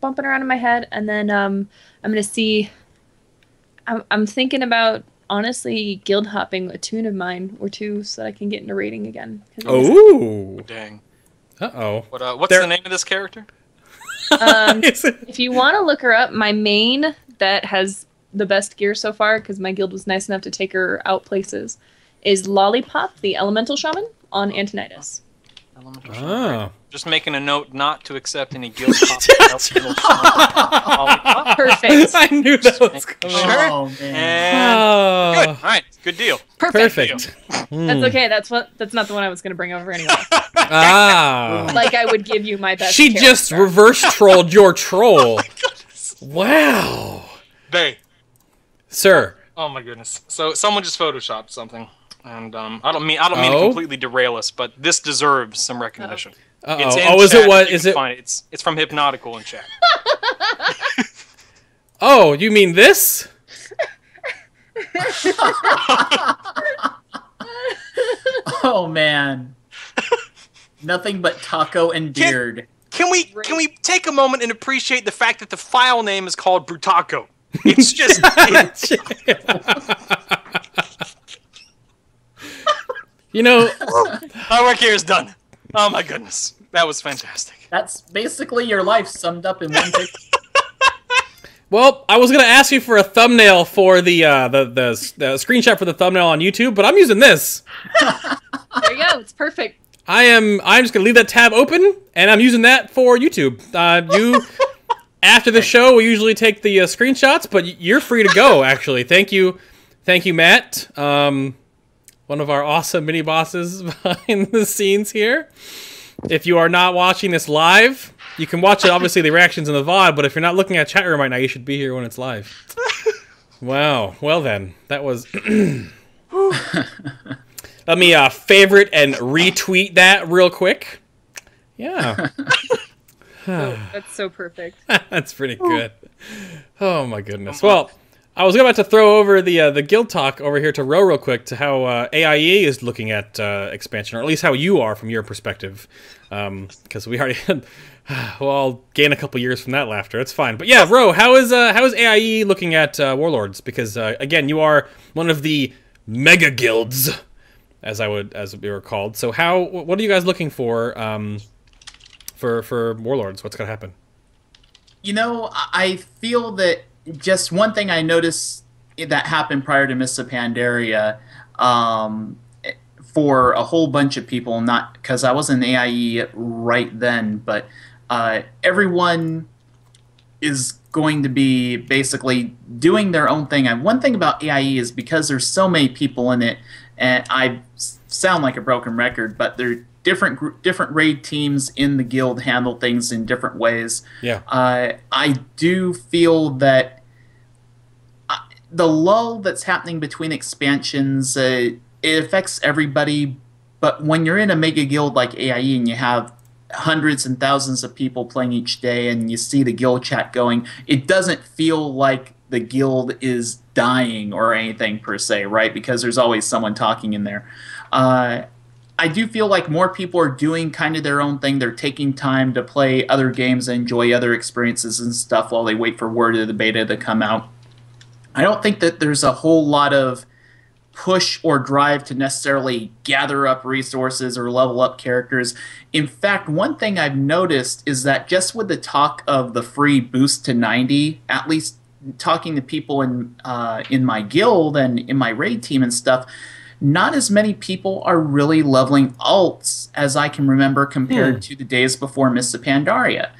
bumping around in my head, and then I'm gonna see. I'm thinking about honestly guild hopping a tune of mine or two so that I can get into raiding again. Oh dang! Uh-oh. What's the name of this character? If you want to look her up, my main that has the best gear so far, because my guild was nice enough to take her out places, is Lollipop, the Elemental Shaman, on Antonidas. Just making a note not to accept any guild hops. Perfect. I knew that was coming. Sure. Oh, man. And good. All right. Good deal. Perfect. That's okay. That's not the one I was going to bring over anyway. Like I would give you my best. She just reverse trolled your troll. Wow. Sir. Oh my goodness. So someone just photoshopped something. And I don't mean to completely derail us, but this deserves some recognition. It's from Hypnotical in chat. Oh, you mean this? Oh man. Nothing but taco and beard. Can we take a moment and appreciate the fact that the file name is called Brutaco? It's just my work here is done. Oh my goodness, that was fantastic. That's basically your life summed up in one picture. Well, I was gonna ask you for a thumbnail for the screenshot for the thumbnail on YouTube, but I'm using this. There you go. It's perfect. I'm just gonna leave that tab open, and I'm using that for YouTube. After the show, we usually take the screenshots, but you're free to go. Actually, thank you, Matt. One of our awesome mini bosses behind the scenes here. If you are not watching this live, you can watch it, obviously, the reactions in the VOD, but if you're not looking at chat room right now, you should be here when it's live. Wow. Well then, that was... Let me favorite and retweet that real quick. Yeah. Oh, that's so perfect. That's pretty good. Oh my goodness. Well, I was about to throw over the guild talk over here to Rho real quick to how AIE is looking at expansion, or at least how you are from your perspective, because we already well, I'll gain a couple years from that laughter. It's fine, but yeah, Rho, how is AIE looking at Warlords? Because again, you are one of the mega guilds, as we were called. So what are you guys looking for Warlords? What's gonna happen? You know, I feel that. Just one thing I noticed that happened prior to Mists of Pandaria, for a whole bunch of people, not because I was in AIE right then, but everyone is going to be basically doing their own thing. And one thing about AIE is because there's so many people in it, and I sound like a broken record, but they're different raid teams in the guild handle things in different ways. Yeah. I do feel that the lull that's happening between expansions, it affects everybody, but when you're in a mega guild like AIE and you have hundreds and thousands of people playing each day and you see the guild chat going, it doesn't feel like the guild is dying or anything per se, right? Because there's always someone talking in there. I do feel like more people are doing kind of their own thing. They're taking time to play other games and enjoy other experiences and stuff while they wait for word of the beta to come out. I don't think that there's a whole lot of push or drive to necessarily gather up resources or level up characters. In fact, one thing I've noticed is that just with the talk of the free boost to 90, at least talking to people in my guild and in my raid team and stuff, not as many people are really leveling alts as I can remember compared to the days before Mists of Pandaria,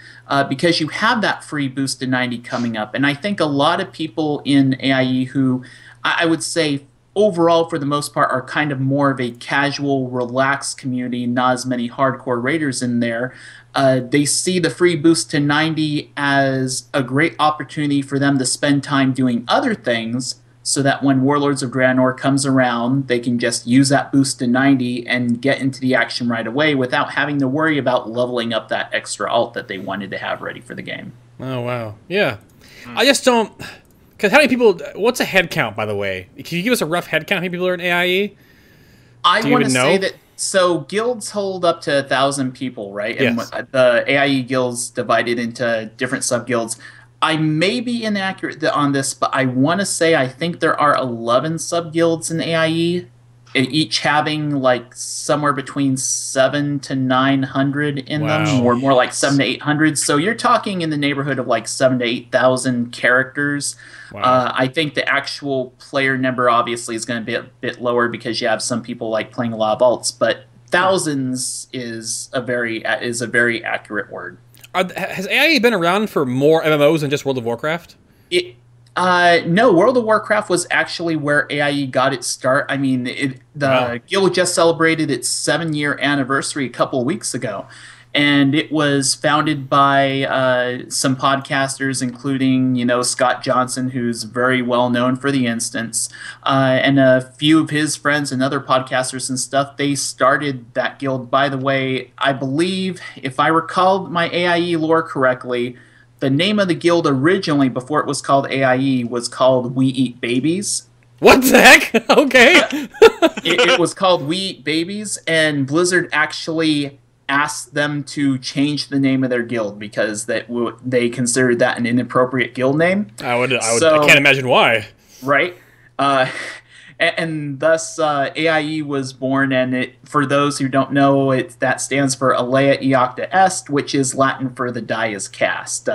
because you have that free boost to 90 coming up. And I think a lot of people in AIE who I would say overall for the most part are kind of more of a casual, relaxed community, not as many hardcore raiders in there. They see the free boost to 90 as a great opportunity for them to spend time doing other things, so that when Warlords of Draenor comes around, they can just use that boost to 90 and get into the action right away without having to worry about leveling up that extra alt that they wanted to have ready for the game. Oh, wow. Yeah. I just don't... Because how many people... What's a head count, by the way? Can you give us a rough head count how many people are in AIE? I want to say that... So, guilds hold up to 1,000 people, right? Yes. And the AIE guilds divided into different sub-guilds. I may be inaccurate on this, but I want to say I think there are 11 sub-guilds in AIE, each having like somewhere between 700 to 900 in them, or more like 700 to 800. So you're talking in the neighborhood of like 7,000 to 8,000 characters. Wow. I think the actual player number obviously is going to be a bit lower because you have some people like playing a lot of alts, but thousands is a very accurate word. Has AIE been around for more MMOs than just World of Warcraft? No, World of Warcraft was actually where AIE got its start. I mean, the guild just celebrated its 7-year anniversary a couple of weeks ago. And it was founded by some podcasters, including, Scott Johnson, who's very well known for the instance, and a few of his friends and other podcasters and stuff. They started that guild. By the way, I believe, if I recall my AIE lore correctly, the name of the guild originally, before it was called AIE, was called We Eat Babies. What the heck? Okay. It was called We Eat Babies, and Blizzard actually asked them to change the name of their guild because they considered that an inappropriate guild name. I can't imagine why. Right? And thus AIE was born, and for those who don't know, that stands for Alea Iacta Est, which is Latin for the die is cast.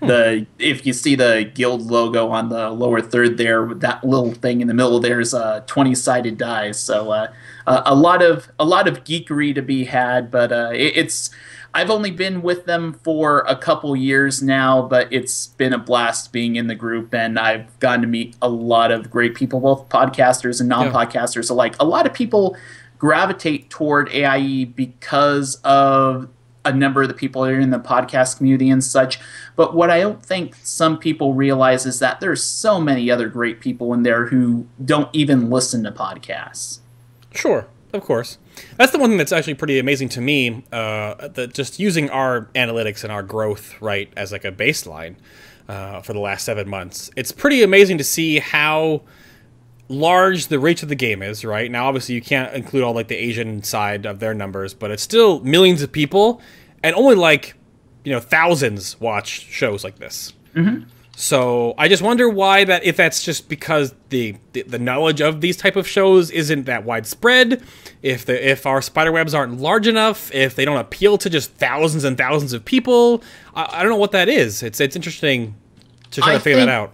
If you see the guild logo on the lower third there, that little thing in the middle there is a 20-sided die. So a lot of geekery to be had, but I've only been with them for a couple years now, but it's been a blast being in the group, and I've gotten to meet a lot of great people, both podcasters and non-podcasters alike. A lot of people gravitate toward AIE because of a number of the people that are in the podcast community and such, but what I don't think some people realize is that there's so many other great people in there who don't even listen to podcasts. Sure, of course. That's the one thing that's actually pretty amazing to me, that just using our analytics and our growth, right, as like a baseline. for the last 7 months. It's pretty amazing to see how large the reach of the game is, right? Now, obviously, you can't include all like the Asian side of their numbers, but it's still millions of people, and only like, you know, thousands watch shows like this. Mm-hmm. So I just wonder why that, if that's just because the knowledge of these type of shows isn't that widespread, if our spiderwebs aren't large enough, if they don't appeal to just thousands and thousands of people. I don't know what that is. It's interesting to try to figure that out.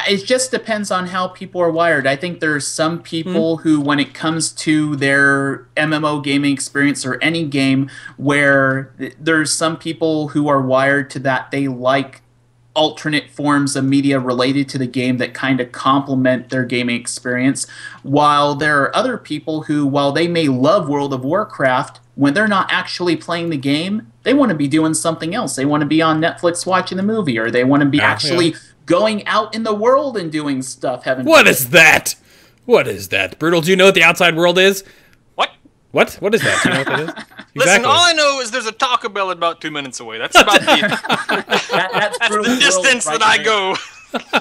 It just depends on how people are wired. I think there's some people who, when it comes to their MMO gaming experience or any game, where there's some people who are wired to that they like alternate forms of media related to the game that kind of complement their gaming experience, while there are other people who, while they may love World of Warcraft, when they're not actually playing the game, they want to be doing something else. They want to be on Netflix watching the movie, or they want to be going out in the world and doing stuff. What is that? What is that? Brutal, do you know what the outside world is? What? What is that? Do you know what that is? Exactly. Listen, all I know is there's a Taco Bell about 2 minutes away. That's about that's the distance that I go.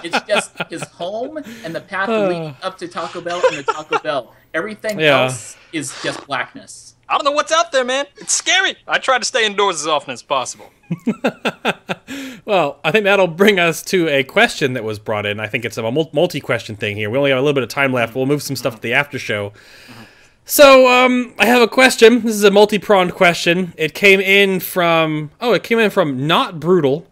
It's just his home and the path leading up to Taco Bell and the Taco Bell. Everything else is just blackness. I don't know what's out there, man. It's scary. I try to stay indoors as often as possible. Well, I think that'll bring us to a question that was brought in. I think it's a multi-question thing here. We only have a little bit of time left. We'll move some stuff to the after show. So, I have a question. This is a multi-pronged question. It came in from Not Brutall,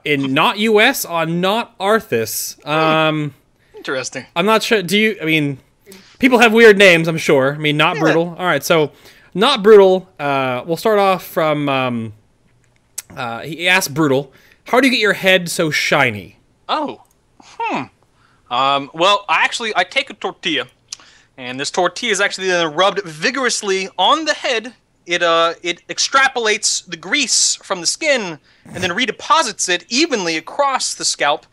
in Not US on Not Arthas. Interesting. I'm not sure. People have weird names, I'm sure. I mean, Not Brutall. All right, so Not Brutall. We'll start off from. He asked Brutall, "How do you get your head so shiny?" Oh, well, I take a tortilla. And this tortilla is actually then rubbed vigorously on the head. It extrapolates the grease from the skin and then redeposits it evenly across the scalp.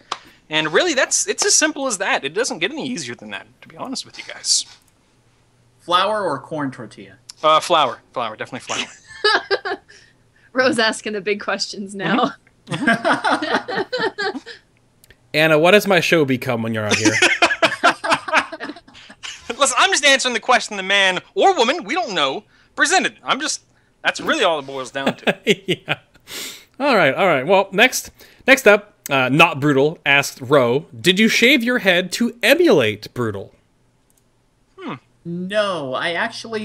And really, it's as simple as that. It doesn't get any easier than that, to be honest with you guys. Flour or corn tortilla? Flour, definitely flour. Rose asking the big questions now. Mm-hmm. Anna, what does my show become when you're out here? Listen, I'm just answering the question the man or woman, we don't know, presented. That's really all it boils down to. Yeah. All right. Well, next up, Not Brutall asked Rho, "Did you shave your head to emulate Brutall?" No,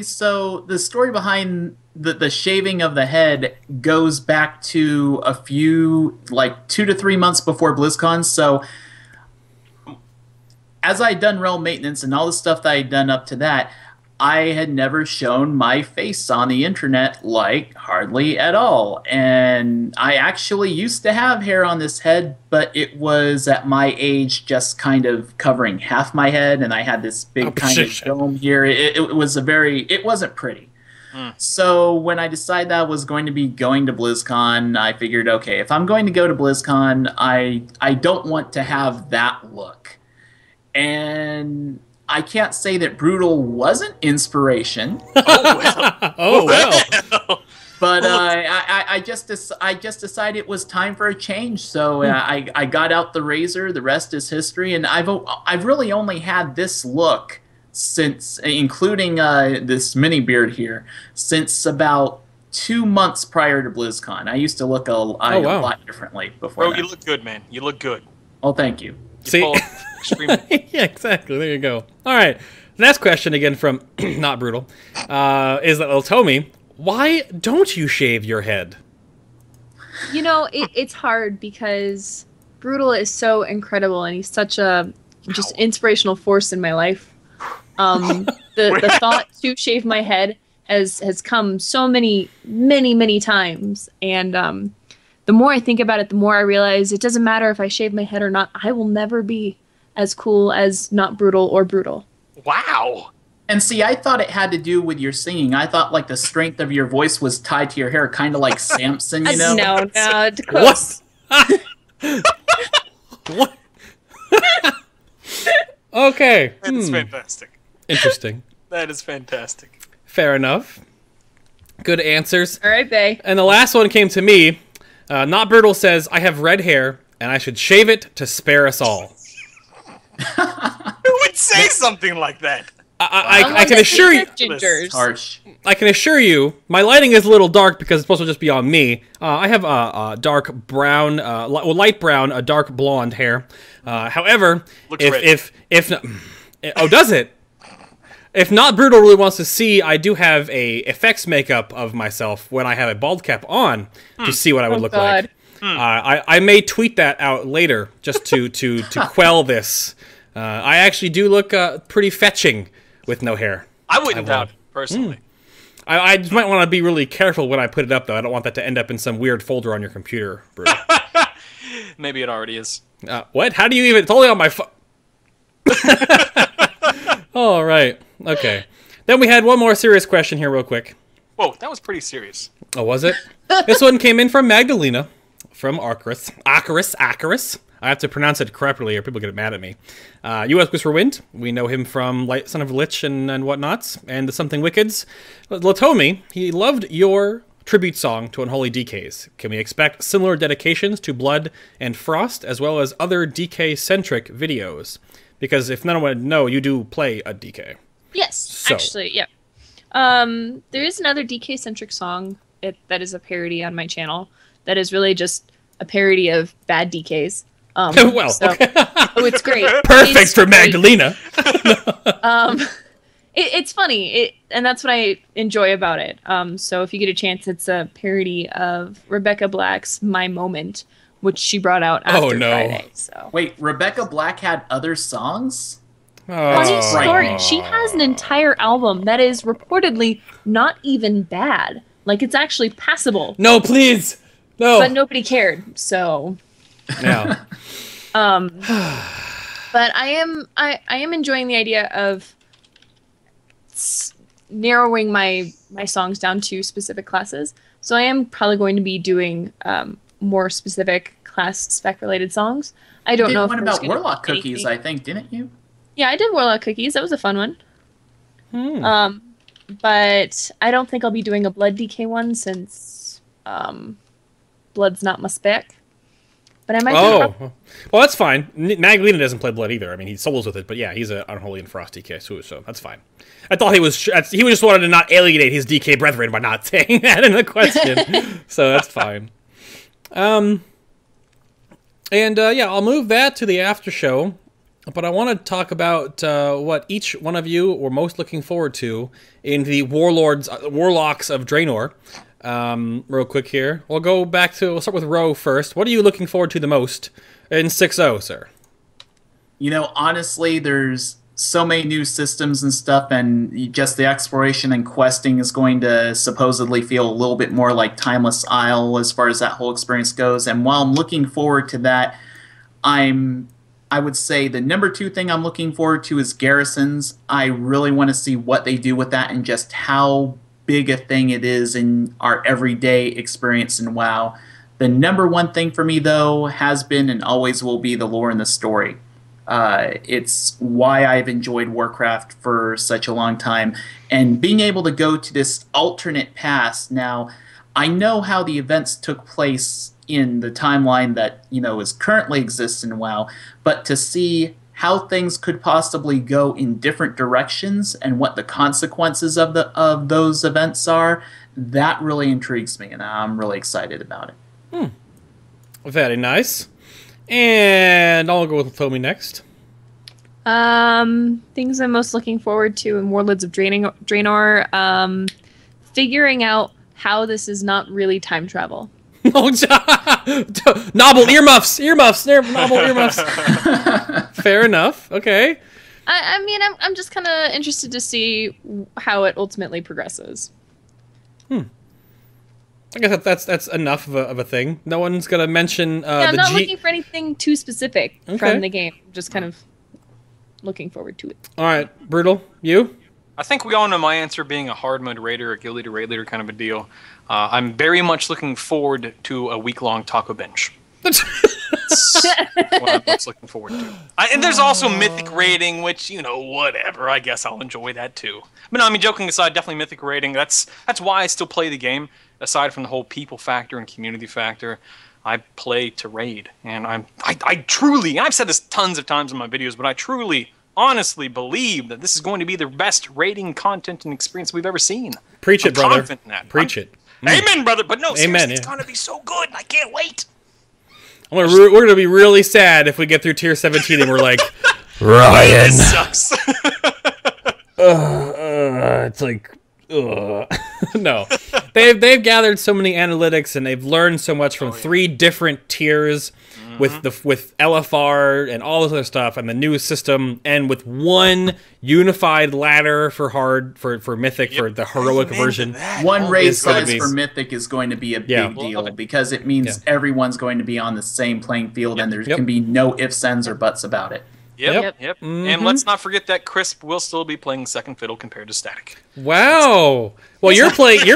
so the story behind the shaving of the head goes back to a few, like 2 to 3 months before BlizzCon, so as I had done realm maintenance and all the stuff that I had done up to that, I had never shown my face on the internet, like hardly at all. And I actually used to have hair on this head, but it was at my age just kind of covering half my head, and I had this big kind of dome here. It wasn't pretty. So when I decided that I was going to be going to BlizzCon, I figured, okay, if I'm going to go to BlizzCon, I don't want to have that look. And I can't say that Brutall wasn't inspiration. Oh well. But I just decided it was time for a change. So I got out the razor. The rest is history. And I've really only had this look since, including this mini beard here, since about 2 months prior to BlizzCon. I used to look a lot differently before. Bro, you look good, man. You look good. Oh, thank you. See? Yeah, exactly. There you go. All right. The next question, again from Not Brutall, is that Letomi, why don't you shave your head? You know, it's hard because Brutall is so incredible, and he's such a just inspirational force in my life. The thought to shave my head has come so many times, and the more I think about it, the more I realize it doesn't matter if I shave my head or not. I will never be as cool as Not Brutall or Brutall. Wow. And see, I thought it had to do with your singing. I thought like the strength of your voice was tied to your hair, kind of like Samson, you know? No, close. What? Okay. That's fantastic. Interesting. That is fantastic. Fair enough. Good answers. All right, Bae. And the last one came to me. Not Brutall says, "I have red hair and I should shave it to spare us all. Who would say something like that? I can assure you. Gingers. Harsh. I can assure you, my lighting is a little dark because it's supposed to just be on me. I have a dark brown, light brown, a dark blonde hair. However, if oh, does it? If Not Brutal really wants to see, I do have a effects makeup of myself when I have a bald cap on to see what I would look like. I may tweet that out later just to quell this. I actually do look pretty fetching with no hair. I wouldn't doubt it, personally. I just might want to be really careful when I put it up, though. I don't want that to end up in some weird folder on your computer, Bruce. Maybe it already is. What? How do you even... It's only on my phone. All right. Okay. Then we had one more serious question here real quick. Whoa, that was pretty serious. Oh, was it? This one came in from Magdalena from Arcarus. I have to pronounce it correctly or people get mad at me. U.S. Whisper Wind. We know him from Son of a Lich and whatnots. And the Something Wickeds. Letomi, he loved your tribute song to Unholy DKs. Can we expect similar dedications to Blood and Frost, as well as other DK-centric videos? Because if none would know, you do play a DK. Yes, actually, yeah. There is another DK-centric song that is a parody on my channel that is really just a parody of bad DKs. Well, so, okay. Oh, it's great. Perfect for Magdalena. It's funny, and that's what I enjoy about it. So if you get a chance, it's a parody of Rebecca Black's "My Moment," which she brought out after Friday. So wait, Rebecca Black had other songs? Funny story. She has an entire album that is reportedly not even bad. Like, it's actually passable. No, please, no. But nobody cared. So. Yeah. But I am enjoying the idea of narrowing my songs down to specific classes. So I am probably going to be doing more specific class spec related songs. I don't know if one about Warlock Cookies, I think, didn't you? Yeah, I did Warlock Cookies. That was a fun one. But I don't think I'll be doing a Blood DK one since Blood's not my spec. But I might. Oh, well, that's fine. Magdalena doesn't play Blood either. I mean, he solos with it, but yeah, he's an Unholy and Frost DK, so that's fine. I thought he just wanted to not alienate his DK brethren by not saying that in the question, so that's fine. And yeah, I'll move that to the after show. But I want to talk about what each one of you were most looking forward to in the Warlords of Draenor. Real quick here. We'll start with Rho first. What are you looking forward to the most in 6.0, sir? You know, honestly, there's so many new systems and stuff, and just the exploration and questing is going to supposedly feel a little bit more like Timeless Isle as far as that whole experience goes. And while I'm looking forward to that, I would say the number 2 thing I'm looking forward to is garrisons. I really want to see what they do with that and just how big a thing it is in our everyday experience in WoW. The number 1 thing for me, though, has been and always will be the lore and the story. It's why I've enjoyed Warcraft for such a long time. And being able to go to this alternate past. Now, I know how the events took place in the timeline that, you know, is currently exists in WoW, but to see how things could possibly go in different directions and what the consequences of those events are, that really intrigues me, and I'm really excited about it. Very nice. And I'll go with Letomi next. Things I'm most looking forward to in Warlords of Draenor, figuring out how this is not really time travel. Novel earmuffs, novel earmuffs. Fair enough. Okay. I mean, I'm just kind of interested to see how it ultimately progresses. I guess that's enough of a thing. No one's gonna mention. Yeah, I'm not looking for anything too specific from the game. Just kind of looking forward to it. All right, Brutal, you? I think we all know my answer being a hard mode raider, a guild leader, raid leader kind of a deal. I'm very much looking forward to a week-long taco bench. That's what I'm most looking forward to. And there's also mythic raiding, which, you know, whatever. I guess I'll enjoy that too. But no, I mean, joking aside, definitely mythic raiding. That's why I still play the game, aside from the whole people factor and community factor. I play to raid, and I truly, and I've said this tons of times in my videos, but I truly, honestly believe that this is going to be the best raiding content and experience we've ever seen. Preach it, brother. Preach it. Amen, brother. But no, seriously, Amen, it's going to be so good. I can't wait. We're going to be really sad if we get through tier 17 and we're like, Ryan. This sucks. It's like, no. They've gathered so many analytics and they've learned so much from 3 different tiers with LFR and all this other stuff and the new system, and with one unified ladder for Mythic for the heroic version. One raid size for Mythic is going to be a big deal because it means everyone's going to be on the same playing field and there can be no ifs, ands, or buts about it. Yep. And let's not forget that Crisp will still be playing second fiddle compared to Static. Wow. Well, you're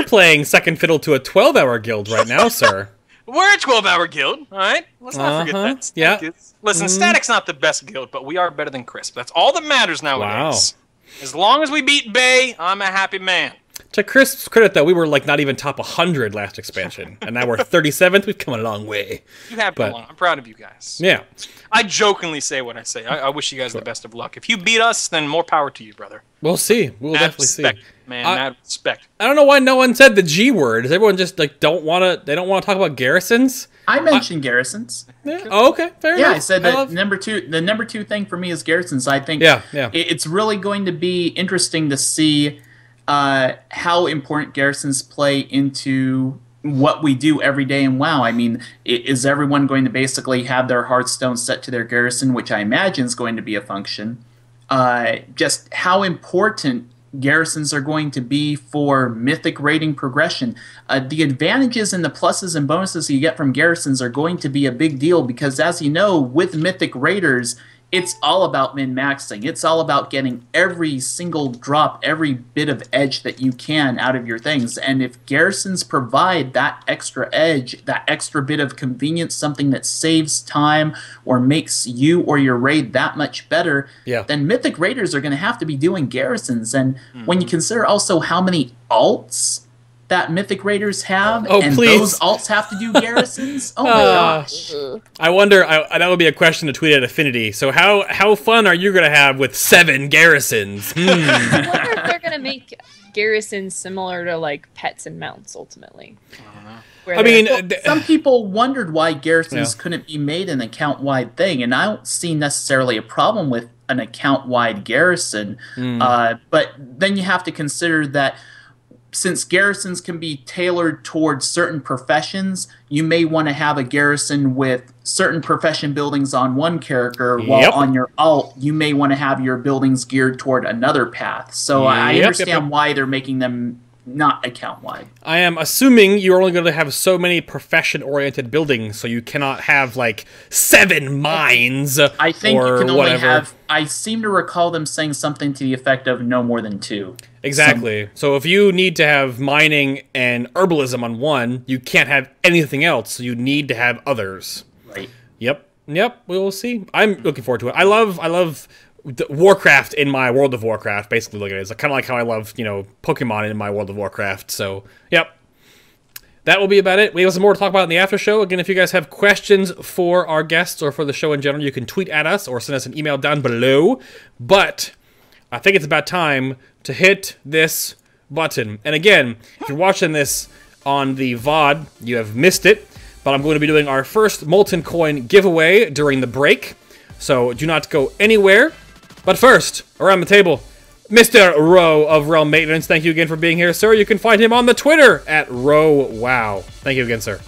playing second fiddle to a 12-hour guild right now, sir. We're a 12-hour guild, all right? Let's not forget that. Yeah. Listen, Static's not the best guild, but we are better than Crisp. That's all that matters nowadays. Wow. As long as we beat Bay, I'm a happy man. To Crisp's credit, though, we were like not even top 100 last expansion, and now we're 37th. We've come a long way. You have come along. I'm proud of you guys. Yeah. I jokingly say what I say. I wish you guys the best of luck. If you beat us, then more power to you, brother. We'll see. We'll definitely see. Man, mad respect. I don't know why no one said the G word. Does everyone just like don't want to talk about garrisons? I mentioned garrisons. Yeah. Oh, okay. Fair enough. Yeah, I said that the number two thing for me is garrisons. I think it's really going to be interesting to see how important garrisons play into what we do every day in WoW. I mean, is everyone going to basically have their Hearthstone set to their garrison, which I imagine is going to be a function? Just how important garrisons are going to be for Mythic rating progression. The advantages and the pluses and bonuses you get from garrisons are going to be a big deal because, as you know, with Mythic raiders, it's all about min-maxing. It's all about getting every single drop, every bit of edge that you can out of your things. And if garrisons provide that extra edge, that extra bit of convenience, something that saves time or makes you or your raid that much better, then Mythic raiders are going to have to be doing garrisons. And when you consider also how many alts that Mythic raiders have, those alts have to do garrisons. Oh my gosh! I wonder. That would be a question to tweet at Affinity. So how fun are you going to have with 7 garrisons? I wonder if they're going to make garrisons similar to like pets and mounts ultimately. I mean, some people wondered why garrisons couldn't be made an account-wide thing, and I don't see necessarily a problem with an account-wide garrison. But then you have to consider that, since garrisons can be tailored towards certain professions, you may want to have a garrison with certain profession buildings on one character, while on your alt, you may want to have your buildings geared toward another path. So I understand why they're making them not account-wide. I am assuming you're only going to have so many profession-oriented buildings, so you cannot have, like, 7 mines. I think you can only have... I seem to recall them saying something to the effect of no more than 2. Exactly. So if you need to have mining and herbalism on one, you can't have anything else, so you need to have others. Right. Yep. We will see. I'm looking forward to it. I love Warcraft in my World of Warcraft. Basically, look at it. It's kind of like how I love, Pokemon in my World of Warcraft. So, yep. That will be about it. We have some more to talk about in the after show. Again, if you guys have questions for our guests or for the show in general, you can tweet at us or send us an email down below. But I think it's about time to hit this button. And again, if you're watching this on the VOD, you have missed it. But I'm going to be doing our first MoltenCoin giveaway during the break. So do not go anywhere. But first, around the table, Mr. Rho of Realm Maintenance. Thank you again for being here, sir. You can find him on the Twitter at RhoWow. Thank you again, sir.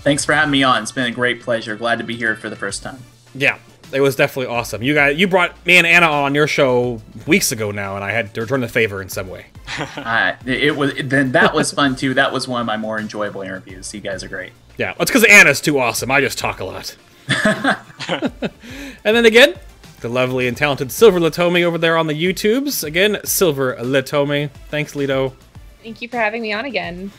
Thanks for having me on. It's been a great pleasure. Glad to be here for the first time. Yeah, it was definitely awesome. You brought me and Anna on your show weeks ago now, and I had to return the favor in some way. That was fun too. That was one of my more enjoyable interviews. You guys are great. Yeah, it's because Anna's too awesome. I just talk a lot. And then again, the lovely and talented Silver Letomi over there on the YouTubes. Again, Silver Letomi. Thanks, Leto. Thank you for having me on again.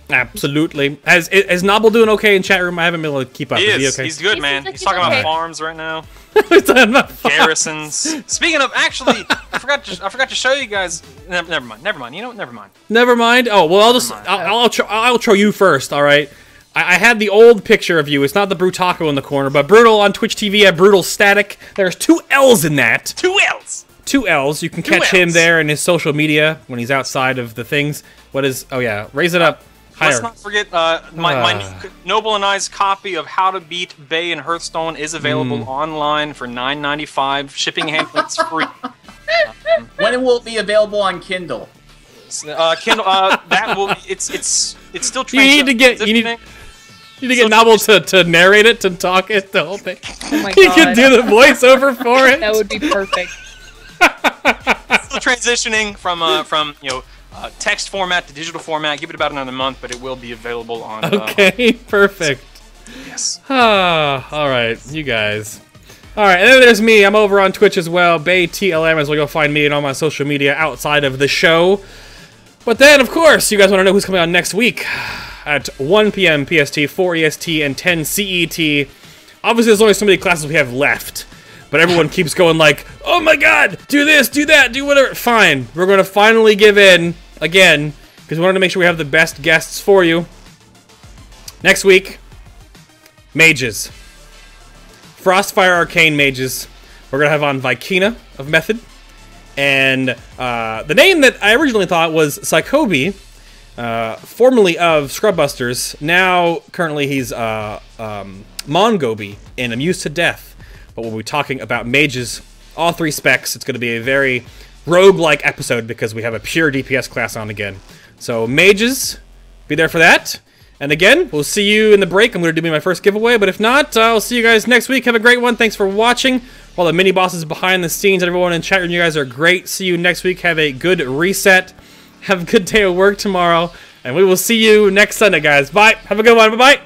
Absolutely. Is Nobble doing okay in chat room? I haven't been able to keep up. He is he okay? He's good, man. He's talking about farms right now. He's talking about farms. Garrisons. Speaking of, actually, I forgot to show you guys. Never mind. You know what? Never mind. Never mind. Oh well, I'll show you first. All right. I had the old picture of you. It's not the Brutaco in the corner, but Brutall on Twitch TV at Brutall Static. There's 2 L's in that. 2 L's. 2 L's. You can catch him there in his social media when he's outside of the things. What is... Oh, yeah. Raise it up higher. Let's not forget my Noble and I's copy of How to Beat Bay and Hearthstone is available online for $9.95. Shipping handling's free. When will it be available on Kindle? Kindle. That will. It's still. You need to get Noble to narrate it, to talk it, the whole thing. Oh my He God. can do the voiceover for it. That would be perfect. Still transitioning from text format to digital format. Give it about another month, but it will be available on. Okay, perfect. Yes. All right, you guys. All right, and then there's me. I'm over on Twitch as well. BayTLM is where you'll find me and all my social media outside of the show. But then, of course, you guys want to know who's coming on next week at 1 p.m. PST, 4 EST, and 10 CET. Obviously, there's only so many classes we have left, but everyone keeps going like, oh my god, do this, do that, do whatever. Fine, we're going to finally give in again, because we wanted to make sure we have the best guests for you. Next week, mages. Frostfire Arcane mages. We're going to have on Vikina of Method. And the name that I originally thought was Psychobi, formerly of Scrubbusters. Now, currently, he's Mongobi in Amused to Death. But we'll be talking about mages, all 3 specs. It's going to be a very roguelike episode because we have a pure DPS class on again. So, mages, be there for that. And again, we'll see you in the break. I'm going to do my first giveaway, but if not, I'll see you guys next week. Have a great one. Thanks for watching. All the mini-bosses behind the scenes, everyone in chat room, you guys are great. See you next week. Have a good reset. Have a good day of work tomorrow. And we will see you next Sunday, guys. Bye. Have a good one. Bye-bye.